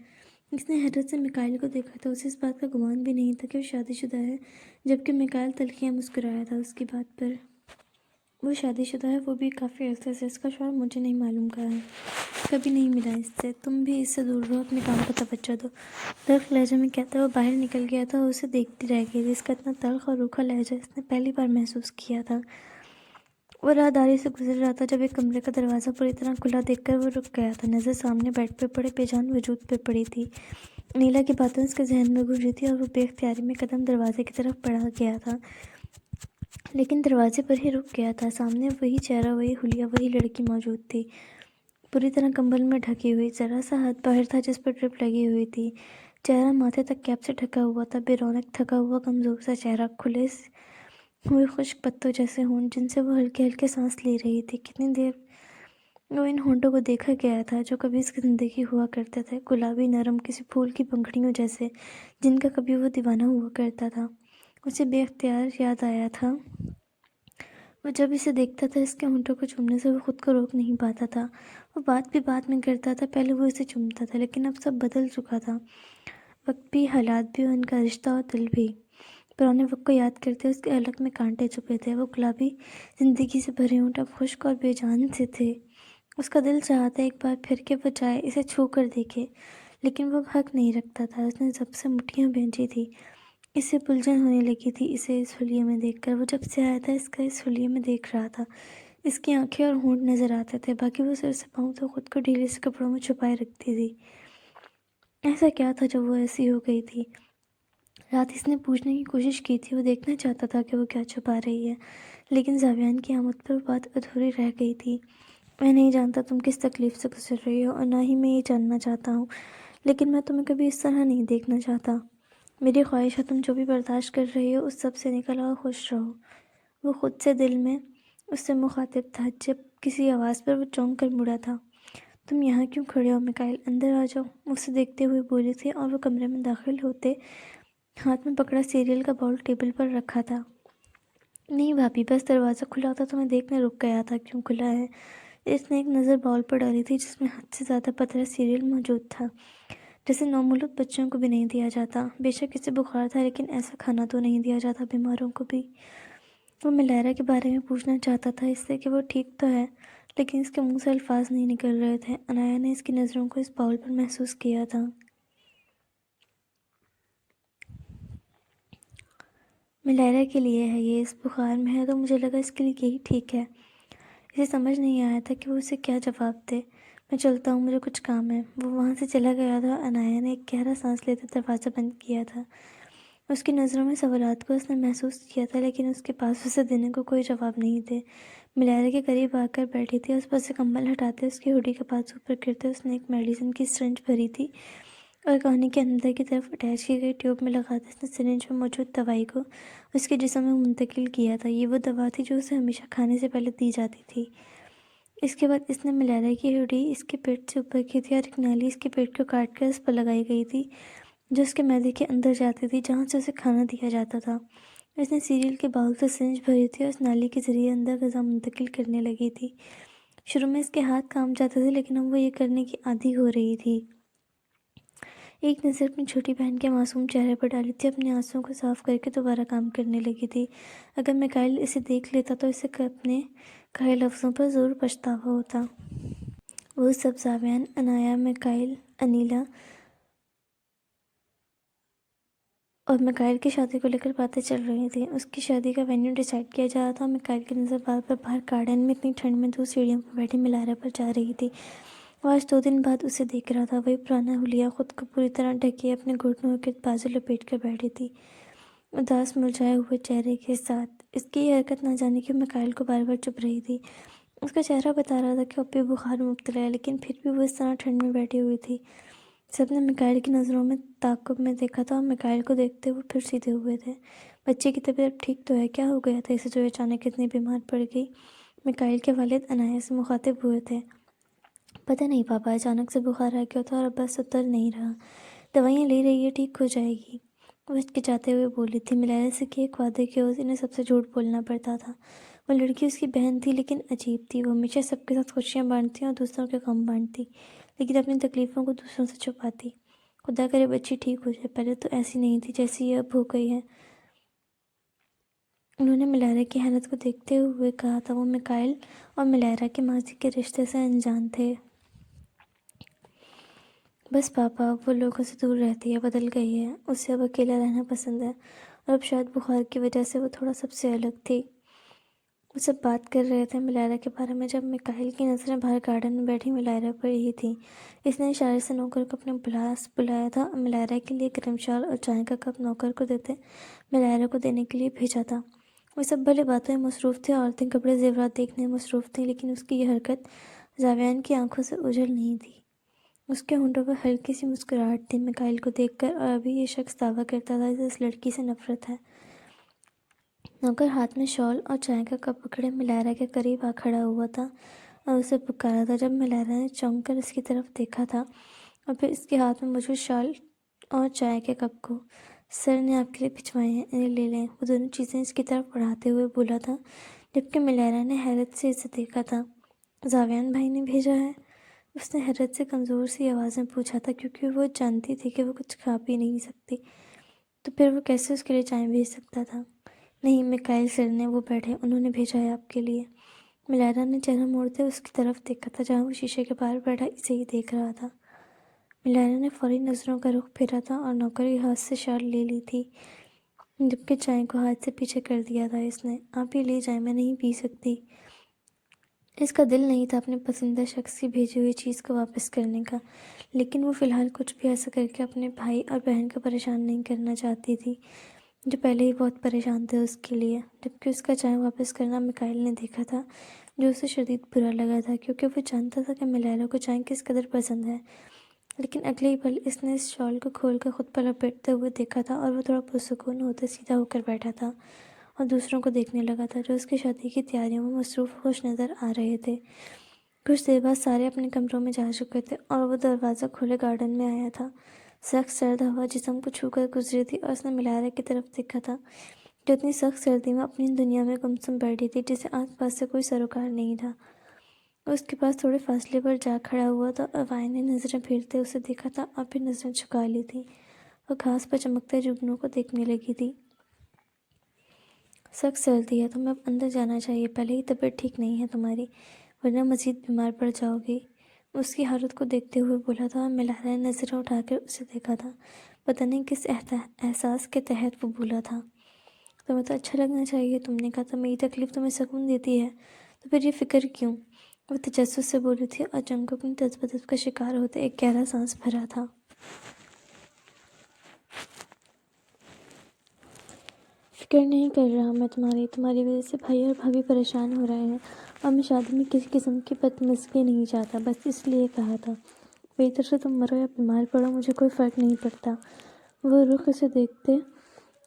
اس نے حیرت سے میکائل کو دیکھا تھا۔ اسے اس بات کا گمان بھی نہیں تھا کہ وہ شادی شدہ ہے، جبکہ میکائل تلخیاں مسکرایا تھا اس کی بات پر۔ وہ شادی شدہ ہے، وہ بھی کافی عرصے سے۔ اس کا شوہر مجھے نہیں معلوم کہاں ہے، کبھی نہیں ملا اس سے۔ تم بھی اس سے دور رہو، اپنے کام پر توجہ دو۔ تلخ لہجے میں کہتا وہ باہر نکل گیا تھا اور اسے دیکھتی رہ گئی تھی۔ اس کا اتنا تلخ اور روکھا لہجہ اس نے پہلی بار محسوس کیا تھا۔ وہ راہداری سے گزر رہا تھا جب ایک کمرے کا دروازہ پوری طرح کھلا دیکھ کر وہ رک گیا تھا۔ نظر سامنے بیڈ پہ پڑے بے جان وجود پہ پڑی تھی۔ نیلا کی باتیں اس کے ذہن میں گھر رہی تھی اور وہ بے اختیاری میں قدم دروازے کی طرف بڑھا گیا تھا، لیکن دروازے پر ہی رک گیا تھا۔ سامنے وہی چہرہ، وہی حلیہ، وہی لڑکی موجود تھی، پوری طرح کمبل میں ڈھکی ہوئی۔ ذرا سا ہاتھ باہر تھا جس پر ڈرپ لگی ہوئی تھی۔ چہرہ ماتھے تک کیپ سے ڈھکا ہوا تھا، بے رونق، تھکا ہوا، کمزور سا چہرہ، کھلے ہوئے خشک پتوں جیسے ہونٹ جن سے وہ ہلکے ہلکے سانس لے رہی تھی۔ کتنی دیر وہ ان ہونٹوں کو دیکھا گیا تھا جو کبھی اس کی زندگی ہوا کرتے تھے، گلابی، نرم، کسی پھول کی پنکھڑیوں جیسے، جن کا کبھی وہ دیوانہ ہوا کرتا تھا۔ اسے بے اختیار یاد آیا تھا وہ جب اسے دیکھتا تھا اس کے ہونٹوں کو چومنے سے وہ خود کو روک نہیں پاتا تھا۔ وہ بات بھی بعد میں کرتا تھا، پہلے وہ اسے چومتا تھا، لیکن اب سب بدل چکا تھا، وقت بھی، حالات بھی، اور ان کا رشتہ اور دل بھی۔ پرانے وقت کو یاد کرتے اس کے حلق میں کانٹے چھپے تھے۔ وہ گلابی زندگی سے بھرے ہونٹ اب خشک اور بے جان سے تھے۔ اس کا دل چاہتا ایک بار پھر کے وہ جائے، اسے چھو کر دیکھے، لیکن وہ حق نہیں رکھتا تھا۔ اس نے جب سے مٹھیاں بھینجی تھی اسے الجھن ہونے لگی تھی اسے اس حلیے میں دیکھ کر۔ وہ جب سے آیا تھا اس کا اس حلیے میں دیکھ رہا تھا، اس کی آنکھیں اور ہونٹ نظر آتے تھے، باقی وہ سر سے پاؤں تو خود کو ڈھیلے سے کپڑوں میں چھپائے رکھتی تھی۔ ایسا کیا تھا جو وہ ایسی ہو گئی تھی؟ رات اس نے پوچھنے کی کوشش کی تھی، وہ دیکھنا چاہتا تھا کہ وہ کیا چھپا رہی ہے، لیکن زاویان کی آمد پر وہ بات ادھوری رہ گئی تھی۔ میں نہیں جانتا تم کس تکلیف سے گزر رہی ہو، اور نہ ہی میں یہ جاننا چاہتا ہوں، لیکن میں تمہیں کبھی اس طرح نہیں دیکھنا چاہتا۔ میری خواہش ہے تم جو بھی برداشت کر رہی ہو اس سب سے نکل آؤ، خوش رہو۔ وہ خود سے دل میں اس سے مخاطب تھا جب کسی آواز پر وہ چونک کر مڑا تھا۔ تم یہاں کیوں کھڑے ہو میکائل؟ اندر آ جاؤ، اسے دیکھتے ہوئے بولی تھی، اور وہ کمرے میں داخل ہوتے ہاتھ میں پکڑا سیریل کا باؤل ٹیبل پر رکھا تھا۔ نہیں بھابھی، بس دروازہ کھلا تھا تو میں دیکھنے رک گیا تھا کیوں کھلا ہے۔ اس نے ایک نظر باؤل پر ڈالی تھی جس میں حد سے زیادہ پتلا سیریل موجود تھا، جسے نومولود بچوں کو بھی نہیں دیا جاتا۔ بے شک اسے بخار تھا، لیکن ایسا کھانا تو نہیں دیا جاتا بیماروں کو بھی۔ وہ ملائرہ کے بارے میں پوچھنا چاہتا تھا اس سے کہ وہ ٹھیک تو ہے، لیکن اس کے منہ سے الفاظ نہیں نکل رہے تھے۔ عنایہ نے اس کی نظروں کو اس باؤل پر محسوس کیا تھا۔ ملائرہ کے لیے ہے یہ، اس بخار میں ہے تو مجھے لگا اس کے لیے یہی ٹھیک ہے۔ اسے سمجھ نہیں آیا تھا کہ وہ اسے کیا جواب دے۔ میں چلتا ہوں، مجھے کچھ کام ہے۔ وہ وہاں سے چلا گیا تھا۔ عنایہ نے ایک گہرا سانس لیتے دروازہ بند کیا تھا۔ اس کی نظروں میں سوالات کو اس نے محسوس کیا تھا، لیکن اس کے پاس اسے دینے کو کوئی جواب نہیں تھے۔ ملائرہ کے قریب آ کر بیٹھی تھی، اس پر سے کمبل ہٹاتے اس کی ہڈی کے بازو پر گرتے اس نے ایک میڈیسن کی سرنج بھری تھی، اور کہانی کے اندر کی طرف اٹیچ کی گئی ٹیوب میں لگاتے اس نے سرنج میں موجود دوائی کو اس کے جسم میں منتقل کیا تھا۔ یہ وہ دوا تھی جو اسے ہمیشہ کھانے سے پہلے دی جاتی تھی۔ اس کے بعد اس نے ملائرہ کی ہڈی اس کے پیٹ سے اوپر کی تھی، اور ایک نالی اس کے پیٹ کو کاٹ کر اس پر لگائی گئی تھی جو اس کے معدے کے اندر جاتی تھی، جہاں سے اسے کھانا دیا جاتا تھا۔ اس نے سیریل کے باؤل سے سرنج بھری تھی اور اس نالی کے ذریعے اندر غذا منتقل کرنے لگی تھی۔ شروع میں اس کے ہاتھ کانپ جاتے تھے، لیکن اب وہ یہ کرنے کی عادی ہو رہی تھی۔ ایک نظر اپنی چھوٹی بہن کے معصوم چہرے پر ڈالی تھی، اپنے آنسوؤں کو صاف کر کے دوبارہ کام کرنے لگی تھی۔ اگر میکائل اسے دیکھ لیتا تو اسے اپنے کہے لفظوں پر ضرور پچھتاوا ہوتا۔ وہ سب زاویان، انایا، میکائل، انیلا اور میکائل کی شادی کو لے کر باتیں چل رہی تھیں۔ اس کی شادی کا وینیو ڈیسائیڈ کیا جا رہا تھا۔ میکائل کی نظر بار بار باہر گارڈن میں اتنی ٹھنڈ میں 2 سیڑھیوں پر بیٹھی ملائرہ پر جا رہی تھی۔ وہ آج 2 دن بعد اسے دیکھ رہا تھا۔ وہی پرانا حلیہ، خود کو پوری طرح ڈھکے اپنے گھٹنوں کے گرد بازو لپیٹ کر بیٹھی تھی، اداس مرجھائے ہوئے چہرے کے ساتھ۔ اس کی یہ حرکت نہ جانے کیوں میکائل کو بار بار چبھ رہی تھی۔ اس کا چہرہ بتا رہا تھا کہ وہ اب بھی بخار میں مبتلا ہے، لیکن پھر بھی وہ اس طرح ٹھنڈ میں بیٹھی ہوئی تھی۔ سب نے میکائل کی نظروں میں تعقب میں دیکھا تھا اور میکائل کو دیکھتے ہوئے پھر سیدھے ہوئے تھے۔ بچے کی طبیعت اب ٹھیک تو ہے؟ کیا ہو گیا تھا اسے جو اچانک اتنی بیمار پڑ گئی؟ میکائل کے والد انایا سے مخاطب ہوئے تھے۔ پتہ نہیں پاپا، اچانک سے بخار آ گیا تھا اور اب بس اتر نہیں رہا۔ دوائیاں لے رہی ہے، ٹھیک ہو جائے گی، وہ ہچکچاتے ہوئے بولی تھی۔ ملائرہ سے کیے ایک وعدے کے عوض انہیں سب سے جھوٹ بولنا پڑتا تھا۔ وہ لڑکی اس کی بہن تھی، لیکن عجیب تھی۔ وہ ہمیشہ سب کے ساتھ خوشیاں بانٹتی اور دوسروں کے غم بانٹتی، لیکن اپنی تکلیفوں کو دوسروں سے چھپاتی۔ خدا کرے بچی ٹھیک ہو جائے، پہلے تو ایسی نہیں تھی جیسی یہ اب ہو گئی ہے، انہوں نے ملائرہ کی حالت کو دیکھتے ہوئے کہا تھا۔ وہ میکائل اور ملائرہ کے ماضی کے رشتے سے انجان تھے۔ بس پاپا اب وہ لوگوں سے دور رہتی ہے، بدل گئی ہے، اسے اب اکیلا رہنا پسند ہے، اور اب شاید بخار کی وجہ سے وہ تھوڑا سب سے الگ تھی۔ وہ سب بات کر رہے تھے ملائرہ کے بارے میں جب میکائل کی نظریں باہر گارڈن میں بیٹھی ملائرہ پر ہی تھیں۔ اس نے اشارے سے نوکر کو اپنے پاس بلایا تھا اور ملائرہ کے لیے گرم شال اور چائے کا کپ نوکر کو ملائرہ کو دینے کے لیے بھیجا تھا۔ وہ سب بھلے باتوں میں مصروف تھے، عورتیں کپڑے زیورات دیکھنے میں مصروف تھیں، لیکن اس کی یہ حرکت زاویان کی آنکھوں سے اوجھل نہیں تھی۔ اس کے ہونٹوں پر ہلکی سی مسکراہٹ تھی میکائل کو دیکھ کر، اور ابھی یہ شخص دعویٰ کرتا تھا اسے اس لڑکی سے نفرت ہے۔ نوکر ہاتھ میں شال اور چائے کا کپ پکڑے ملائرہ کے قریب آ کھڑا ہوا تھا اور اسے پکارا تھا۔ جب ملائرہ نے چونک کر اس کی طرف دیکھا تھا اور پھر اس کے ہاتھ میں موجود شال اور چائے کے کپ کو، سر نے آپ کے لیے بھجوائے ہیں، انہیں لے لیں، وہ دونوں چیزیں اس کی طرف بڑھاتے ہوئے بولا تھا، جبکہ ملائرہ نے حیرت سے اسے دیکھا تھا۔ زاویان بھائی نے بھیجا ہے؟ اس نے حیرت سے کمزور سی آواز میں پوچھا تھا، کیونکہ وہ جانتی تھی کہ وہ کچھ کھا پی نہیں سکتی، تو پھر وہ کیسے اس کے لیے چائے بھیج سکتا تھا؟ نہیں میکائل سر نے، وہ بیٹھے، انہوں نے بھیجا ہے آپ کے لیے۔ ملائرہ نے چہرہ موڑتے اس کی طرف دیکھا تھا جہاں وہ شیشے کے باہر بیٹھا اسے ہی دیکھ رہا تھا۔ ملائرہ نے فوری نظروں کا رخ پھیرا تھا اور نوکر کے ہاتھ سے شال لے لی تھی، جبکہ چائے کو ہاتھ سے پیچھے کر دیا تھا اس نے۔ آپ ہی لے جائیں، میں نہیں پی سکتی۔ اس کا دل نہیں تھا اپنے پسندیدہ شخص کی بھیجی ہوئی چیز کو واپس کرنے کا، لیکن وہ فی الحال کچھ بھی ایسا کر کے اپنے بھائی اور بہن کو پریشان نہیں کرنا چاہتی تھی، جو پہلے ہی بہت پریشان تھے اس کے لیے۔ جبکہ اس کا چائے واپس کرنا میکائل نے دیکھا تھا، جو اسے شدید برا لگا تھا، کیونکہ وہ جانتا تھا کہ ملائرہ کو چائے کس قدر پسند ہے، لیکن اگلے ہی پل اس نے اس شال کو کھول کر خود پر لپیٹتے ہوئے دیکھا تھا اور وہ تھوڑا پرسکون ہوتا سیدھا ہو کر بیٹھا تھا اور دوسروں کو دیکھنے لگا تھا جو اس کی شادی کی تیاریوں میں مصروف خوش نظر آ رہے تھے۔ کچھ دیر بعد سارے اپنے کمروں میں جا چکے تھے اور وہ دروازہ کھولے گارڈن میں آیا تھا۔ سخت سرد ہوا جسم کو چھو کر گزری تھی اور اس نے ملائرہ کی طرف دیکھا تھا، جو اتنی سخت سردی میں اپنی دنیا میں گمسم بیٹھی تھی جسے آس پاس سے کوئی سروکار نہیں تھا۔ وہ اس کے پاس تھوڑے فاصلے پر جا کھڑا ہوا تھا اور وائن نے نظریں پھیرتے اسے دیکھا تھا اور پھر نظریں جھکا لی تھی اور گھاس پر چمکتے جگنوں کو دیکھنے لگی تھی۔ سخت سردی ہے، تمہیں اب اندر جانا چاہیے، پہلے ہی طبیعت ٹھیک نہیں ہے تمہاری، ورنہ مزید بیمار پڑ جاؤ گی، اس کی حالت کو دیکھتے ہوئے بولا تھا اور ملائرہ نے نظریں اٹھا کر اسے دیکھا تھا۔ پتہ نہیں کس احساس کے تحت وہ بولا تھا۔ تمہیں تو اچھا لگنا چاہیے، تم نے کہا تھا میری تکلیف تمہیں سکون دیتی ہے، تو پھر یہ فکر کیوں؟ وہ تجسس سے بولی تھی اور جنگ کو اپنی تذبذب کا شکار ہوتے ایک گہرا سانس بھرا تھا۔ فکر نہیں کر رہا میں تمہاری وجہ سے بھائی اور بھابھی پریشان ہو رہے ہیں، اور میں شادی میں کسی قسم کی بدمزگی نہیں چاہتا، بس اس لیے کہا تھا۔ میری طرف سے تم مرو یا بیمار پڑو، مجھے کوئی فرق نہیں پڑتا، وہ رخ اسے دیکھتے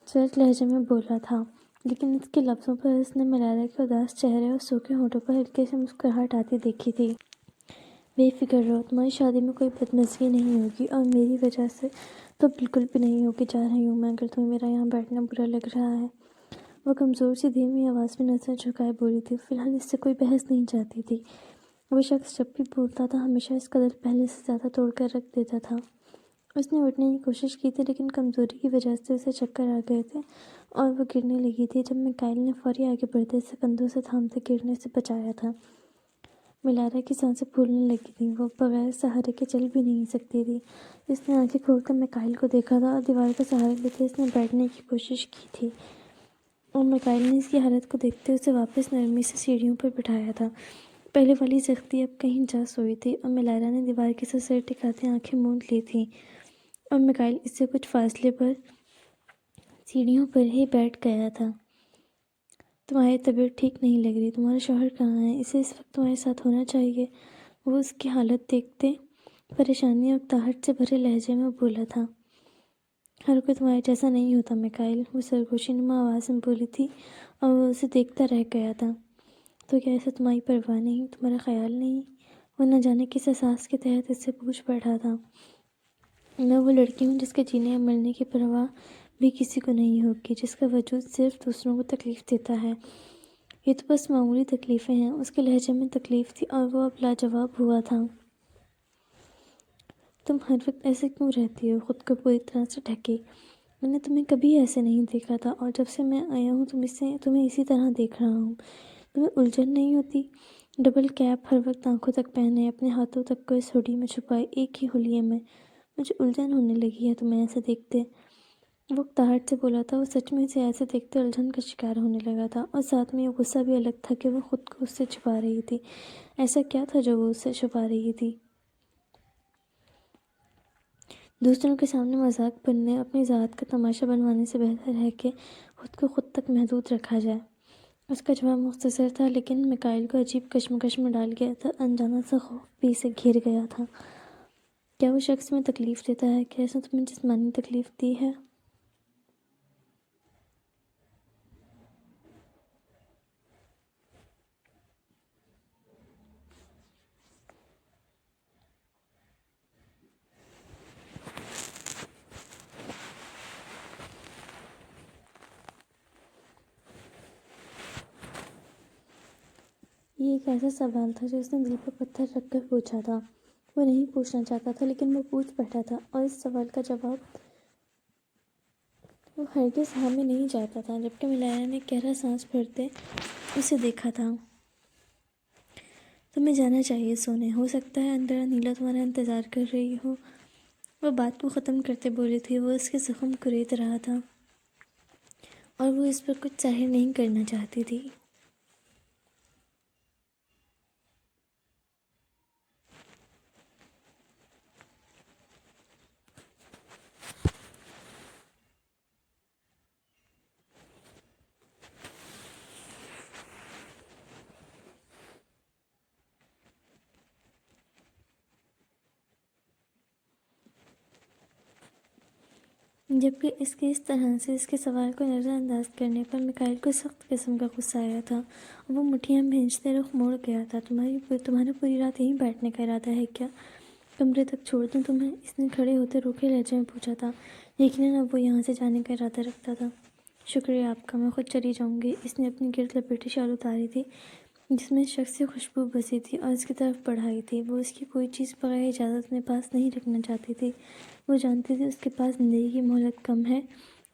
سرد لہجے میں بولا تھا، لیکن اس کے لفظوں پر اس نے ملائرہ کے اداس چہرے اور سوکھے ہونٹوں پر ہلکی سی مسکراہٹ آتی دیکھی تھی۔ بے فکر رہو، تمہاری شادی میں کوئی بدمزگی نہیں ہوگی، اور میری وجہ سے تو بالکل بھی نہیں ہوگی، جا رہی ہوں میں اگر تمہیں میرا یہاں بیٹھنا برا لگ رہا ہے۔ وہ کمزور سی دھیمی آواز میں نظریں جھکائے بولی تھی۔ فی الحال اس سے کوئی بحث نہیں چاہتی تھی۔ وہ شخص جب بھی بولتا تھا ہمیشہ اس کا دل پہلے سے زیادہ توڑ کر رکھ دیتا تھا، اس نے اٹھنے کی کوشش کی تھی لیکن کمزوری کی وجہ سے اسے چکر آ گئے تھے اور وہ گرنے لگی تھی، جب میکائل نے فوری آگے بڑھتے اسے کندھوں سے تھامتے گرنے سے بچایا تھا۔ ملارا کی سانسیں پھولنے لگی تھیں، وہ بغیر سہارے کے چل بھی نہیں سکتی تھی۔ اس نے آنکھیں کھول کر میکائل کو دیکھا تھا اور دیوار کا سہارا لیتے اس نے بیٹھنے کی کوشش کی تھی، اور میکائل نے اس کی حالت کو دیکھتے اسے واپس نرمی سے سیڑھیوں پر بٹھایا تھا۔ پہلے والی سختی اب کہیں جا سوئی تھی اور ملارا نے دیوار کے ساتھ سر ٹکاتے آنکھیں موند لی تھیں، اور میکائل اس سے کچھ فاصلے پر سیڑھیوں پر ہی بیٹھ گیا تھا۔ تمہاری طبیعت ٹھیک نہیں لگ رہی، تمہارا شوہر کہاں ہے؟ اسے اس وقت تمہارے ساتھ ہونا چاہیے، وہ اس کی حالت دیکھتے پریشانی اور اکتاہٹ سے بھرے لہجے میں بولا تھا۔ ہر کوئی تمہارے جیسا نہیں ہوتا میکائل، وہ سرگوشی نما آواز میں بولی تھی اور وہ اسے دیکھتا رہ گیا تھا۔ تو کیا اسے تمہاری پرواہ نہیں، تمہارا خیال نہیں؟ وہ نہ جانے کس احساس کے تحت اس سے پوچھ بیٹھا تھا۔ میں وہ لڑکی ہوں جس کے جینے اور مرنے کی پرواہ بھی کسی کو نہیں ہوگی، جس کا وجود صرف دوسروں کو تکلیف دیتا ہے۔ یہ تو بس معمولی تکلیفیں ہیں۔ اس کے لہجے میں تکلیف تھی اور وہ اب لاجواب ہوا تھا۔ تم ہر وقت ایسے کیوں رہتی ہو، خود کو پوری طرح سے ڈھکے؟ میں نے تمہیں کبھی ایسے نہیں دیکھا تھا، اور جب سے میں آیا ہوں تمہیں اسی طرح دیکھ رہا ہوں۔ تمہیں الجھن نہیں ہوتی؟ ڈبل کیپ ہر وقت آنکھوں تک پہنے، اپنے ہاتھوں تک کو اس ہوڈی میں چھپائے، ایک ہی حلیے میں۔ مجھے الجھن ہونے لگی ہے تمہیں ایسے دیکھتے۔ وہ اکتاہٹ سے بولا تھا۔ وہ سچ میں اسے ایسے دیکھتے الجھن کا شکار ہونے لگا تھا، اور ساتھ میں یہ غصہ بھی الگ تھا کہ وہ خود کو اس سے چھپا رہی تھی۔ ایسا کیا تھا جو وہ اس سے چھپا رہی تھی؟ دوسروں کے سامنے مذاق بننے، اپنی ذات کا تماشا بنوانے سے بہتر ہے کہ خود کو خود تک محدود رکھا جائے۔ اس کا جواب مختصر تھا، لیکن میکائل کو عجیب کشمکش میں ڈال گیا تھا۔ انجانا سا خوف بھی اسے گھیر گیا تھا۔ کیا وہ شخص تمہیں تکلیف دیتا ہے؟ کیا اس نے تمہیں جسمانی تکلیف دی ہے؟ یہ ایک ایسا سوال تھا جو اس نے دل پر پتھر رکھ کر پوچھا تھا۔ وہ نہیں پوچھنا چاہتا تھا، لیکن وہ پوچھ بیٹھا تھا، اور اس سوال کا جواب وہ ہرگز ہاں میں نہیں چاہتا تھا۔ جبکہ ملارا نے گہرا سانس بھرتے اسے دیکھا تھا۔ تمہیں جانا چاہیے سونے، ہو سکتا ہے اندر نیلا تمہارا انتظار کر رہی ہو۔ وہ بات کو ختم کرتے بولی تھی۔ وہ اس کے زخم کریت رہا تھا اور وہ اس پر کچھ ظاہر نہیں کرنا چاہتی تھی۔ جبکہ اس طرح سے اس کے سوال کو نظر انداز کرنے پر میکائل کو سخت قسم کا غصہ آیا تھا، اور وہ مٹھیاں بھینجتے رخ موڑ گیا تھا۔ تمہارا پوری رات یہیں بیٹھنے کا ارادہ ہے کیا؟ کمرے تک چھوڑ دوں تمہیں؟ اس نے کھڑے ہوتے روکھے لہجے میں پوچھا تھا۔ یقیناً اب وہ یہاں سے جانے کا ارادہ رکھتا تھا۔ شکریہ آپ کا، میں خود چلی جاؤں گی۔ اس نے اپنی گرد لپیٹی شال اتاری تھی جس میں شخص سے خوشبو بسی تھی، اور اس کی طرف بڑھائی تھی۔ وہ اس کی کوئی چیز بغیر اجازت اپنے پاس نہیں رکھنا چاہتی تھی۔ وہ جانتی تھی اس کے پاس زندگی کی مہلت کم ہے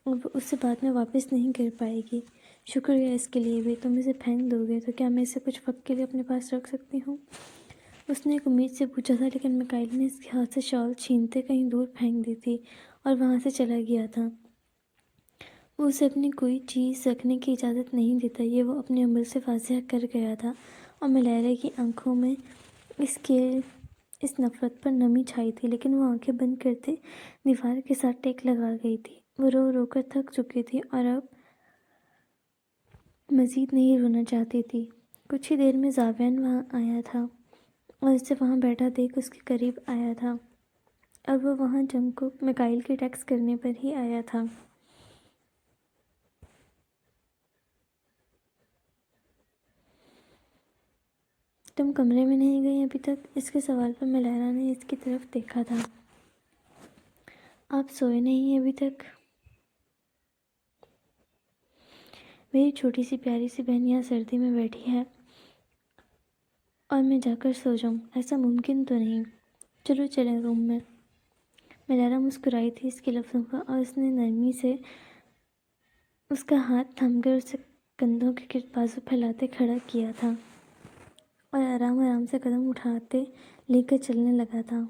اور وہ اسے بعد میں واپس نہیں کر پائے گی۔ شکریہ اس کے لیے بھی۔ تم اسے پھینک دو گے تو کیا میں اسے کچھ وقت کے لیے اپنے پاس رکھ سکتی ہوں؟ اس نے ایک امید سے پوچھا تھا، لیکن میکائل نے اس کے ہاتھ سے شال چھینتے کہیں دور پھینک دی تھی اور وہاں سے چلا گیا تھا۔ وہ اسے اپنی کوئی چیز رکھنے کی اجازت نہیں دیتا، یہ وہ اپنے عمل سے واضح کر گیا تھا، اور ملائرا کی آنکھوں میں اس نفرت پر نمی چھائی تھی، لیکن وہ آنکھیں بند کرتے دیوار کے ساتھ ٹیک لگا گئی تھی۔ وہ رو رو کر تھک چکی تھی اور اب مزید نہیں رونا چاہتی تھی۔ کچھ ہی دیر میں زاویان وہاں آیا تھا اور اسے وہاں بیٹھا دیکھ اس کے قریب آیا تھا، اور وہ وہاں جنگ کو میکائل کی ٹیکس کرنے پر ہی آیا تھا۔ تم کمرے میں نہیں گئی ابھی تک؟ اس کے سوال پر ملائرا نے اس کی طرف دیکھا تھا۔ آپ سوئے نہیں ابھی تک؟ میری چھوٹی سی پیاری سی بہن یہاں سردی میں بیٹھی ہے اور میں جا کر سو جاؤں؟ ایسا ممکن تو نہیں۔ چلو چلیں روم میں۔ ملیرا مسکرائی تھی اس کے لفظوں پر، اور اس نے نرمی سے اس کا ہاتھ تھام کر اسے کندھوں کے گرد بازو پھیلاتے کھڑا کیا تھا اور آرام آرام سے قدم اٹھاتے لے کر چلنے لگا تھا۔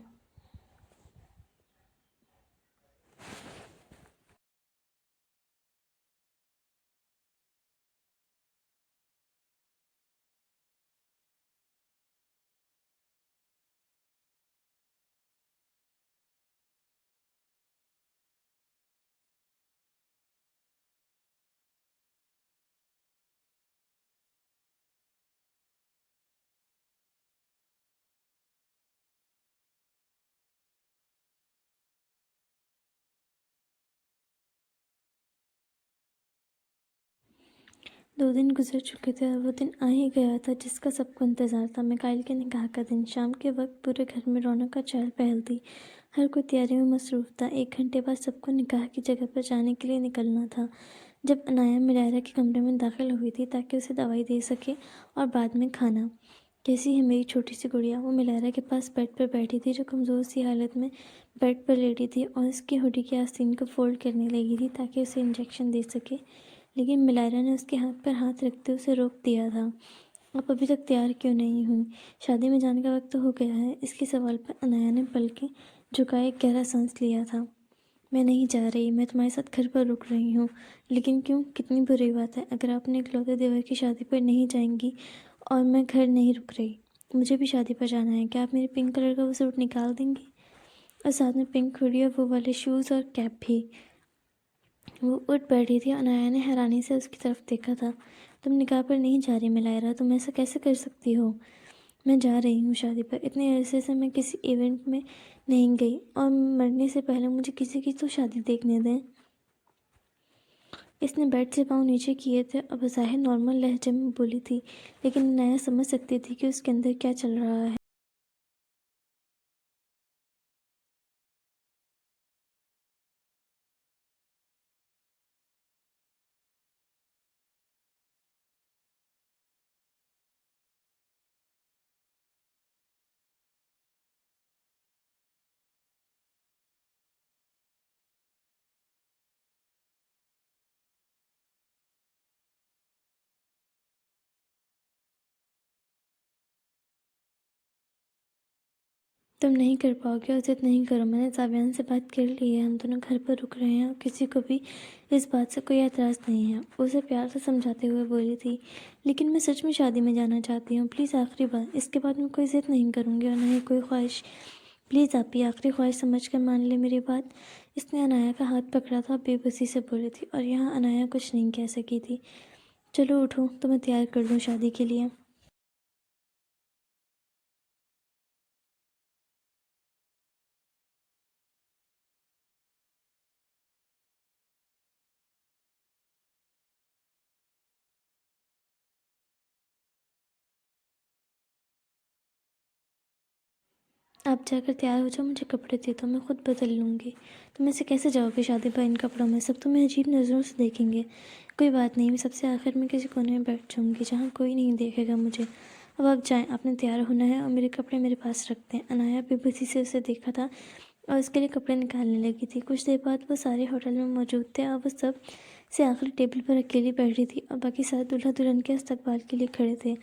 2 دن گزر چکے تھے اور وہ دن آ ہی گیا تھا جس کا سب کو انتظار تھا، میکائل کے نکاح کا دن۔ شام کے وقت پورے گھر میں رونق کا چہل پہل تھی، ہر کوئی تیاری میں مصروف تھا۔ 1 گھنٹے بعد سب کو نکاح کی جگہ پر جانے کے لیے نکلنا تھا۔ جب عنایہ ملیرا کے کمرے میں داخل ہوئی تھی تاکہ اسے دوائی دے سکے اور بعد میں کھانا۔ کیسی ہے میری چھوٹی سی گڑیا؟ وہ ملیرا کے پاس بیڈ پر بیٹھی تھی جو کمزور سی حالت میں بیڈ پر لیٹی تھی اور اس کی ہوڈی کے آستین کو فولڈ کرنے لگی تھی تاکہ اسے انجیکشن دے سکے، لیکن ملیرا نے اس کے ہاتھ پر ہاتھ رکھتے اسے روک دیا تھا۔ آپ ابھی تک تیار کیوں نہیں ہوئی؟ شادی میں جانے کا وقت تو ہو گیا ہے۔ اس کے سوال پر عنایہ نے پلکیں جھکائے ایک گہرا سانس لیا تھا۔ میں نہیں جا رہی، میں تمہارے ساتھ گھر پر رک رہی ہوں۔ لیکن کیوں؟ کتنی بری بات ہے اگر آپ اپنے اکلوتے دیور کی شادی پر نہیں جائیں گی اور میں گھر نہیں رک رہی۔ مجھے بھی شادی پر جانا ہے، کیا آپ میرے پنک کلر کا وہ سوٹ نکال دیں گی؟ اور ساتھ میں پنک ہوڈی اور وہ والے شوز اور کیپ بھی۔ وہ اٹھ بیٹھی تھی۔ عنایہ نے حیرانی سے اس کی طرف دیکھا تھا۔ تم نکاح پر نہیں جا رہی ملیرا، تم ایسا کیسے کر سکتی ہو؟ میں جا رہی ہوں شادی پر۔ اتنے عرصے سے میں کسی ایونٹ میں نہیں گئی اور مرنے سے پہلے مجھے کسی کی تو شادی دیکھنے دیں۔ اس نے بیڈ سے پاؤں نیچے کیے تھے اور بظاہر نارمل لہجے میں بولی تھی، لیکن عنایہ سمجھ سکتی تھی کہ اس کے اندر کیا چل رہا ہے۔ تم نہیں کر پاؤ گے اور ضد نہیں کرو، میں نے زاویان سے بات کر لی ہے، ہم دونوں گھر پر رک رہے ہیں اور کسی کو بھی اس بات سے کوئی اعتراض نہیں ہے۔ وہ اسے پیار سے سمجھاتے ہوئے بولی تھی، لیکن میں سچ میں شادی میں جانا چاہتی ہوں، پلیز آخری بار، اس کے بعد میں کوئی ضد نہیں کروں گی اور نہ ہی کوئی خواہش۔ پلیز آپ بھی آخری خواہش سمجھ کر مان لیں میری بات۔ اس نے عنایہ کا ہاتھ پکڑا تھا اور بے بسی سے بولی تھی، اور یہاں عنایہ کچھ نہیں کہہ سکی تھی۔ چلو اٹھو، تمہیں تیار کر دوں شادی کے لیے۔ آپ جا کر تیار ہو جاؤ، مجھے کپڑے دے دو، میں خود بدل لوں گی۔ تم ایسے کیسے جاؤ گے شادی پر ان کپڑوں میں؟ سب تمہیں عجیب نظروں سے دیکھیں گے۔ کوئی بات نہیں، میں سب سے آخر میں کسی کونے میں بیٹھ جاؤں گی جہاں کوئی نہیں دیکھے گا مجھے۔ اب آپ جائیں، آپ نے تیار ہونا ہے اور میرے کپڑے میرے پاس رکھ دیں۔ عنایہ بے بسی سے اسے دیکھا تھا اور اس کے لیے کپڑے نکالنے لگی تھی۔ کچھ دیر بعد وہ سارے ہوٹل میں موجود تھے اور وہ سب سے آخری ٹیبل پر اکیلی بیٹھی تھی اور باقی سارے دولہا دلہن کے استقبال کے لیے کھڑے تھے۔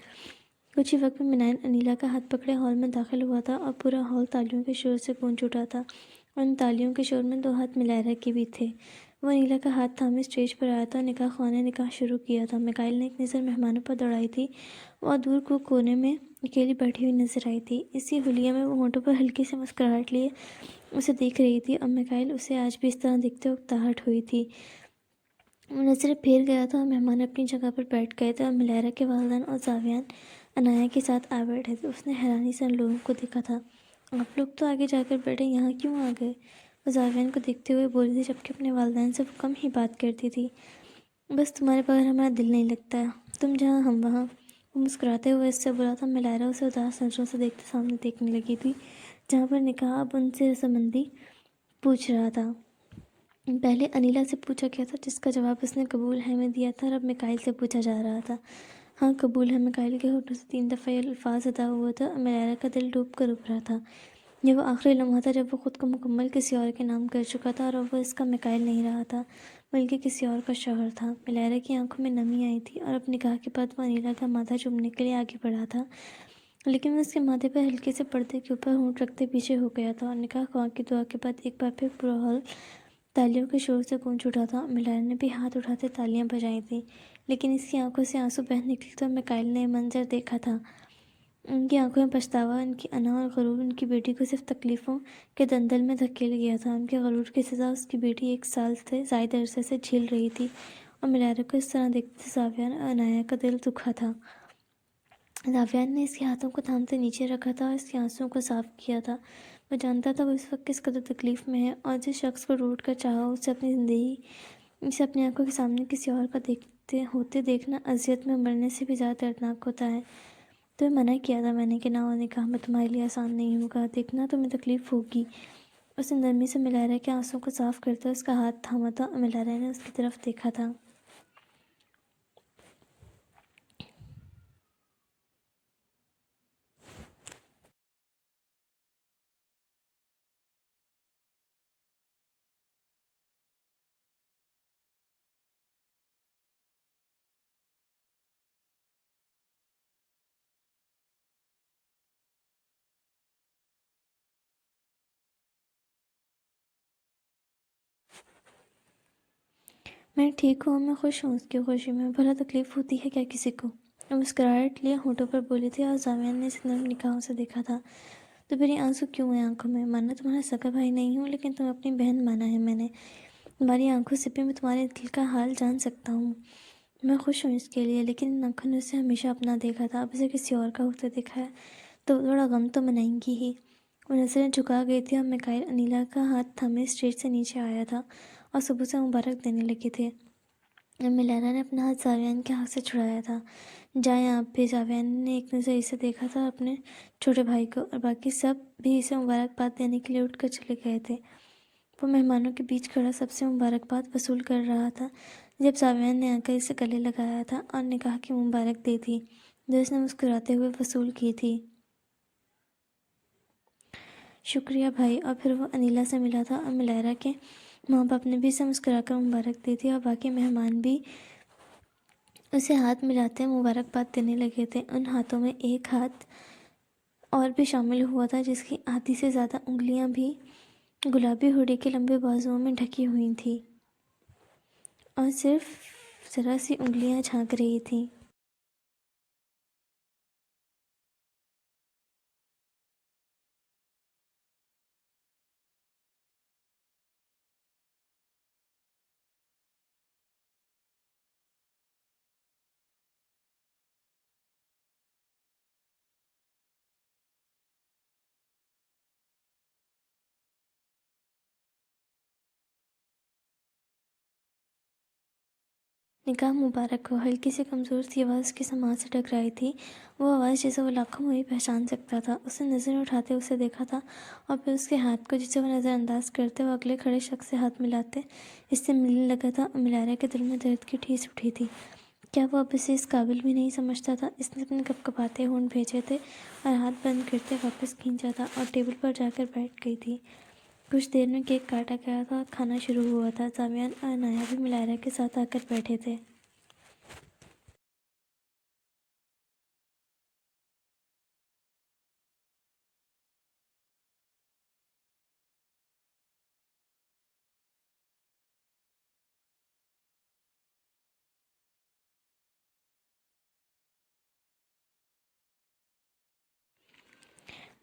کچھ ہی وقت میں منائن انیلا کا ہاتھ پکڑے ہال میں داخل ہوا تھا اور پورا ہال تالیوں کے شور سے گونج اٹھا تھا، اور ان تالیوں کے شور میں 2 ہاتھ ملیرا کے بھی تھے۔ وہ انیلا کا ہاتھ تھامے اسٹیج پر آیا تھا اور نکاح خواہ نے نکاح شروع کیا تھا۔ میکائل نے ایک نظر مہمانوں پر دوڑائی تھی اور دور کو کونے میں اکیلی بیٹھی ہوئی نظر آئی تھی۔ اسی حلیے میں وہ ہونٹوں پر ہلکی سی مسکراہٹ لیے اسے دیکھ رہی تھی، اور میکائل اسے آج بھی اس طرح دیکھتے اکتاہٹ ہوئی تھی۔ وہ نظریں پھیر گیا تھا اور مہمان اپنی جگہ پر بیٹھ گئے تھے اور ملیرا کے والدین اور زاویان عنایہ کے ساتھ آ بیٹھے تھے۔ اس نے حیرانی سے ان لوگوں کو دیکھا تھا۔ آپ لوگ تو آگے جا کر بیٹھے، یہاں کیوں آ گئے؟ وہ زاویان کو دیکھتے ہوئے بولی تھی، جبکہ اپنے والدین سے وہ کم ہی بات کرتی تھی۔ بس تمہارے بغیر ہمارا دل نہیں لگتا، تم جہاں ہم وہاں۔ وہ مسکراتے ہوئے اس سے بولا تھا۔ ملیرا اسے اداس نظروں سے دیکھتے سامنے دیکھنے لگی تھی جہاں پر نکاح اب ان سے رضامندی پوچھ رہا تھا۔ پہلے انیلا سے پوچھا گیا تھا جس کا جواب اس نے قبول ہے میں دیا تھا، اور اب میکائل سے پوچھا جا رہا تھا۔ ہاں قبول ہے۔ میکائل کے ہونٹوں سے 3 دفعہ یہ الفاظ ادا ہوا تھا اور ملیرا کا دل ڈوب کر ابھرا تھا۔ یہ وہ آخری لمحہ تھا جب وہ خود کو مکمل کسی اور کے نام کر چکا تھا، اور وہ اس کا میکائل نہیں رہا تھا بلکہ کسی اور کا شوہر تھا۔ ملیرا کی آنکھوں میں نمی آئی تھی اور اب نکاح کے بعد وہ انیلا کا ماتھا چومنے کے لیے آگے بڑھا تھا، لیکن وہ اس کے ماتھے پر ہلکے سے پردے کے اوپر ہونٹ رکھتے پیچھے ہو گیا تھا، اور نکاح خواہ کی دعا کے بعد ایک بار پھر پورا ہال تالیوں کے شور سے گونج اٹھا تھا۔ ملیرا نے بھی ہاتھ اٹھاتے تالیاں بجائی تھیں، لیکن اس کی آنکھوں سے آنسو بہہ نکلے تو میکائل نے یہ منظر دیکھا تھا۔ ان کی آنکھوں میں پچھتاوا، ان کی انا اور غرور ان کی بیٹی کو صرف تکلیفوں کے دلدل میں دھکیل گیا تھا۔ ان کے غرور کی سزا اس کی بیٹی 1 سال سے زائد عرصے سے جھیل رہی تھی، اور ملیرا کو اس طرح دیکھتے زاویان اور عنایا کا دل دکھا تھا۔ زاویان نے اس کے ہاتھوں کو تھامتے نیچے رکھا تھا اور اس کے آنسوؤں کو صاف کیا تھا۔ وہ جانتا تھا وہ اس وقت کس قدر تکلیف میں ہے، اور جس شخص کو ڈھونڈ کر چاہا اسے اپنی زندگی اسے اپنی آنکھوں کے سامنے کسی اور کا ہوتے دیکھنا اذیت میں مرنے سے بھی زیادہ دردناک ہوتا ہے۔ تمہیں منع کیا تھا میں نے کہ نکاح میں تمہارے لیے آسان نہیں ہوگا، دیکھنا تمہیں تکلیف ہوگی۔ اس نے نرمی سے ملیرا کے آنسوؤں کو صاف کرتے اس کا ہاتھ تھاما تھا، اور ملیرا نے اس کی طرف دیکھا تھا۔ میں ٹھیک ہوں، میں خوش ہوں اس کی خوشی میں، بھلا تکلیف ہوتی ہے کیا کسی کو؟ وہ مسکراہٹ لیے ہونٹوں پر بولی تھی، اور زاویان نے اسے نرم نگاہوں سے دیکھا تھا۔ تو میری آنسو کیوں ہیں آنکھوں میں؟ ماننا تمہارا سگا بھائی نہیں ہوں، لیکن تمہیں اپنی بہن مانا ہے میں نے۔ تمہاری آنکھوں سے بھی میں تمہارے دل کا حال جان سکتا ہوں۔ میں خوش ہوں اس کے لیے، لیکن ان آنکھوں نے اسے ہمیشہ اپنا دیکھا تھا، اب اسے کسی اور کا ہوتے دیکھا ہے تو تھوڑا غم تو منائیں گی ہی۔ وہ نظریں جھکا گئی تھی، اور میکائل انیلا کا ہاتھ تھامے اسٹیج سے نیچے آیا تھا اور سبو سے مبارک دینے لگے تھے۔ ملیرا نے اپنا ہاتھ زاویان کے ہاتھ سے چھڑایا تھا۔ جائیں آپ بھی، زاویان نے ایک نظر اسے دیکھا تھا اور اپنے چھوٹے بھائی کو، اور باقی سب بھی اسے مبارکباد دینے کے لیے اٹھ کر چلے گئے تھے۔ وہ مہمانوں کے بیچ کھڑا سب سے مبارکباد وصول کر رہا تھا جب زاویان نے آ کر اسے گلے لگایا تھا اور نکاح کی مبارک دی تھی، جو اس نے مسکراتے ہوئے وصول کی تھی۔ شکریہ بھائی۔ اور پھر وہ انیلا سے ملا تھا، اور ملیرا کے ماں باپ نے بھی اسے مسکرا کر مبارک دی تھی، اور باقی مہمان بھی اسے ہاتھ ملاتے مبارکباد دینے لگے تھے۔ ان ہاتھوں میں ایک ہاتھ اور بھی شامل ہوا تھا جس کی آدھی سے زیادہ انگلیاں بھی گلابی ہوڈی کے لمبے بازوؤں میں ڈھکی ہوئی تھیں، اور صرف ذرا سی انگلیاں جھانک رہی تھیں۔ نکاح مبارک ہو، ہلکی سی کمزور سی آواز اس کی سماعت سے ٹکرائی تھی، وہ آواز جسے وہ لاکھوں میں بھی پہچان سکتا تھا۔ اس نے نظریں اٹھاتے اسے دیکھا تھا، اور پھر اس کے ہاتھ کو جسے وہ نظر انداز کرتے وہ اگلے کھڑے شخص سے ہاتھ ملاتے اس سے ملنے لگا تھا، اور ملیرا کے دل میں درد کی ٹھیس اٹھی تھی۔ کیا وہ اب اسے اس قابل بھی نہیں سمجھتا تھا؟ اس نے اپنے کپکپاتے ہونٹ بھیجے تھے اور ہاتھ بند کرتے واپس کھینچا تھا، اور ٹیبل پر جا کر بیٹھ گئی تھی۔ کچھ دیر میں کیک کاٹا گیا تھا اور کھانا شروع ہوا تھا۔ زاویان اور عنایا بھی ملیرا کے ساتھ آ کر بیٹھے تھے۔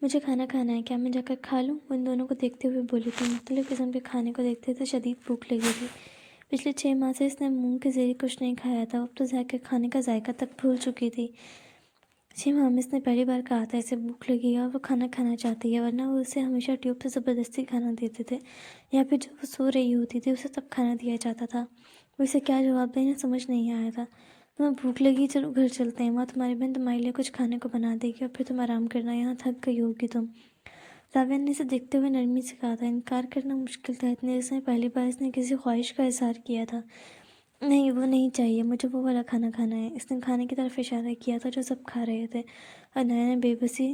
مجھے کھانا کھانا ہے، کیا میں جا کر کھا لوں؟ وہ ان دونوں کو دیکھتے ہوئے بولی تھی۔ مختلف قسم کے کھانے کو دیکھتے تھے شدید بھوک لگی تھی۔ پچھلے 6 ماہ سے اس نے منہ کے ذریعے کچھ نہیں کھایا تھا، وہ اب تو کھانے کا ذائقہ تک بھول چکی تھی۔ 6 ماہ میں اس نے پہلی بار کہا تھا اسے بھوک لگی ہے اور وہ کھانا کھانا چاہتی ہے، ورنہ وہ اسے ہمیشہ ٹیوب سے زبردستی کھانا دیتے تھے، یا پھر جب وہ سو رہی ہوتی تھی اسے تب کھانا دیا جاتا تھا۔ وہ اسے کیا جواب دے انہیں سمجھ نہیں آیا تھا۔ تمہیں بھوک لگی، چلو گھر چلتے ہیں، وہاں تمہاری بہن تمہارے لیے کچھ کھانے کو بنا دے گی اور پھر تم آرام کرنا، یہاں تھک گئی ہوگی تم۔ زاویان نے اسے دیکھتے ہوئے نرمی سے کہا تھا۔ انکار کرنا مشکل تھا، اتنے عرصے میں پہلی بار اس نے کسی خواہش کا اظہار کیا تھا۔ نہیں، وہ نہیں چاہیے، مجھے وہ والا کھانا کھانا ہے۔ اس نے کھانے کی طرف اشارہ کیا تھا جو سب کھا رہے تھے، اور عنایا نے بے بسی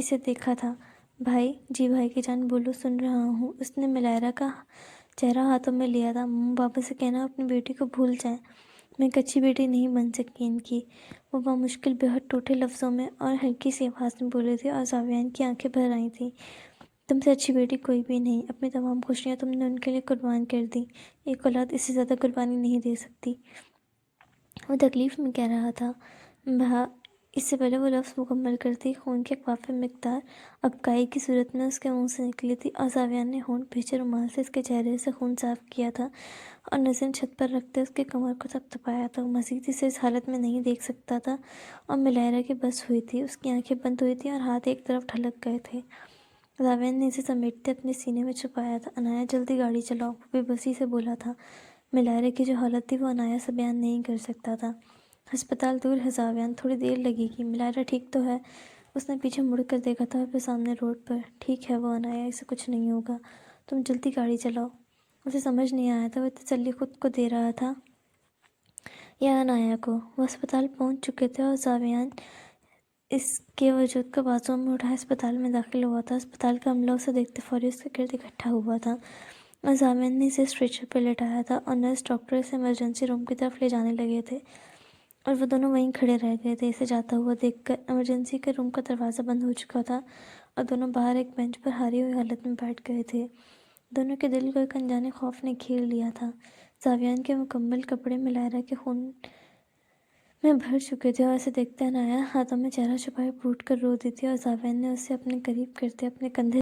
اسے دیکھا تھا۔ بھائی، جی بھائی کی جان، بولو، سن رہا ہوں۔ اس نے ملیرا کا چہرہ ہاتھوں میں لیا تھا۔ بابا سے کہنا اپنی بیٹی کو بھول جائیں، میں ایک اچھی بیٹی نہیں بن سکی ان کی، وہ بامشکل بہت ٹوٹے لفظوں میں اور ہلکی سی آواز میں بولے تھے، اور زاویان کی آنکھیں بھر آئی تھیں۔ تم سے اچھی بیٹی کوئی بھی نہیں، اپنی تمام خوشیاں تم نے ان کے لیے قربان کر دیں، ایک اولاد اس سے زیادہ قربانی نہیں دے سکتی۔ وہ تکلیف میں کہہ رہا تھا۔ اس سے پہلے وہ لفظ مکمل کرتی، خون کے کافی مقدار ابکائی کی صورت میں اس کے منہ سے نکلی تھی، اور زاویان نے ہونٹ بھیجے رومال سے اس کے چہرے سے خون صاف کیا تھا اور نظریں چھت پر رکھتے اس کی کمر کو تھپتھپایا تھا۔ وہ مزید اسے اس حالت میں نہیں دیکھ سکتا تھا، اور ملیرا کی بس ہوئی تھی، اس کی آنکھیں بند ہوئی تھیں اور ہاتھ ایک طرف ڈھلک گئے تھے۔ زاویان نے اسے سمیٹتے اپنے سینے میں چھپایا تھا۔ انایا، جلدی گاڑی چلاؤ، وہ بے بسی سے بولا تھا۔ ملیرا کی جو حالت تھی وہ انایا سے بیان نہیں کر سکتا تھا۔ ہسپتال دور ہے زاویان، تھوڑی دیر لگے گی۔ ملیرا ٹھیک تو ہے؟ اس نے پیچھے مڑ کر دیکھا تھا اور پھر سامنے روڈ پر۔ ٹھیک ہے وہ انایا، اسے کچھ نہیں ہوگا، تم جلدی گاڑی چلاؤ۔ اسے سمجھ نہیں آیا تھا وہ تسلی خود کو دے رہا تھا یا انایا کو۔ وہ ہسپتال پہنچ چکے تھے اور زاویان اس کے وجود کو بازوؤں میں اٹھائے ہسپتال میں داخل ہوا تھا۔ ہسپتال کا عملہ اسے دیکھتے فوری اس کے گرد اکٹھا ہوا تھا، اور زاویان نے اسے اسٹریچر پہ لٹایا تھا، اور نرس ڈاکٹر اسے ایمرجنسی روم کی طرف لے جانے لگے تھے، اور وہ دونوں وہیں کھڑے رہ گئے تھے اسے جاتا ہوا دیکھ کر۔ ایمرجنسی کے روم کا دروازہ بند ہو چکا تھا، اور دونوں باہر ایک بینچ پر ہاری ہوئی حالت میں بیٹھ گئے تھے۔ دونوں کے دل کو ایک انجانے خوف نے گھیر لیا تھا۔ زاویان کے مکمل کپڑے ملیرا کے خون میں بھر چکے تھے، اور اسے دیکھتے انایا ہاتھوں میں چہرہ چھپائے پھوٹ کر رو دی تھی، اور زاویان نے اسے اپنے قریب کرتے اپنے کندھے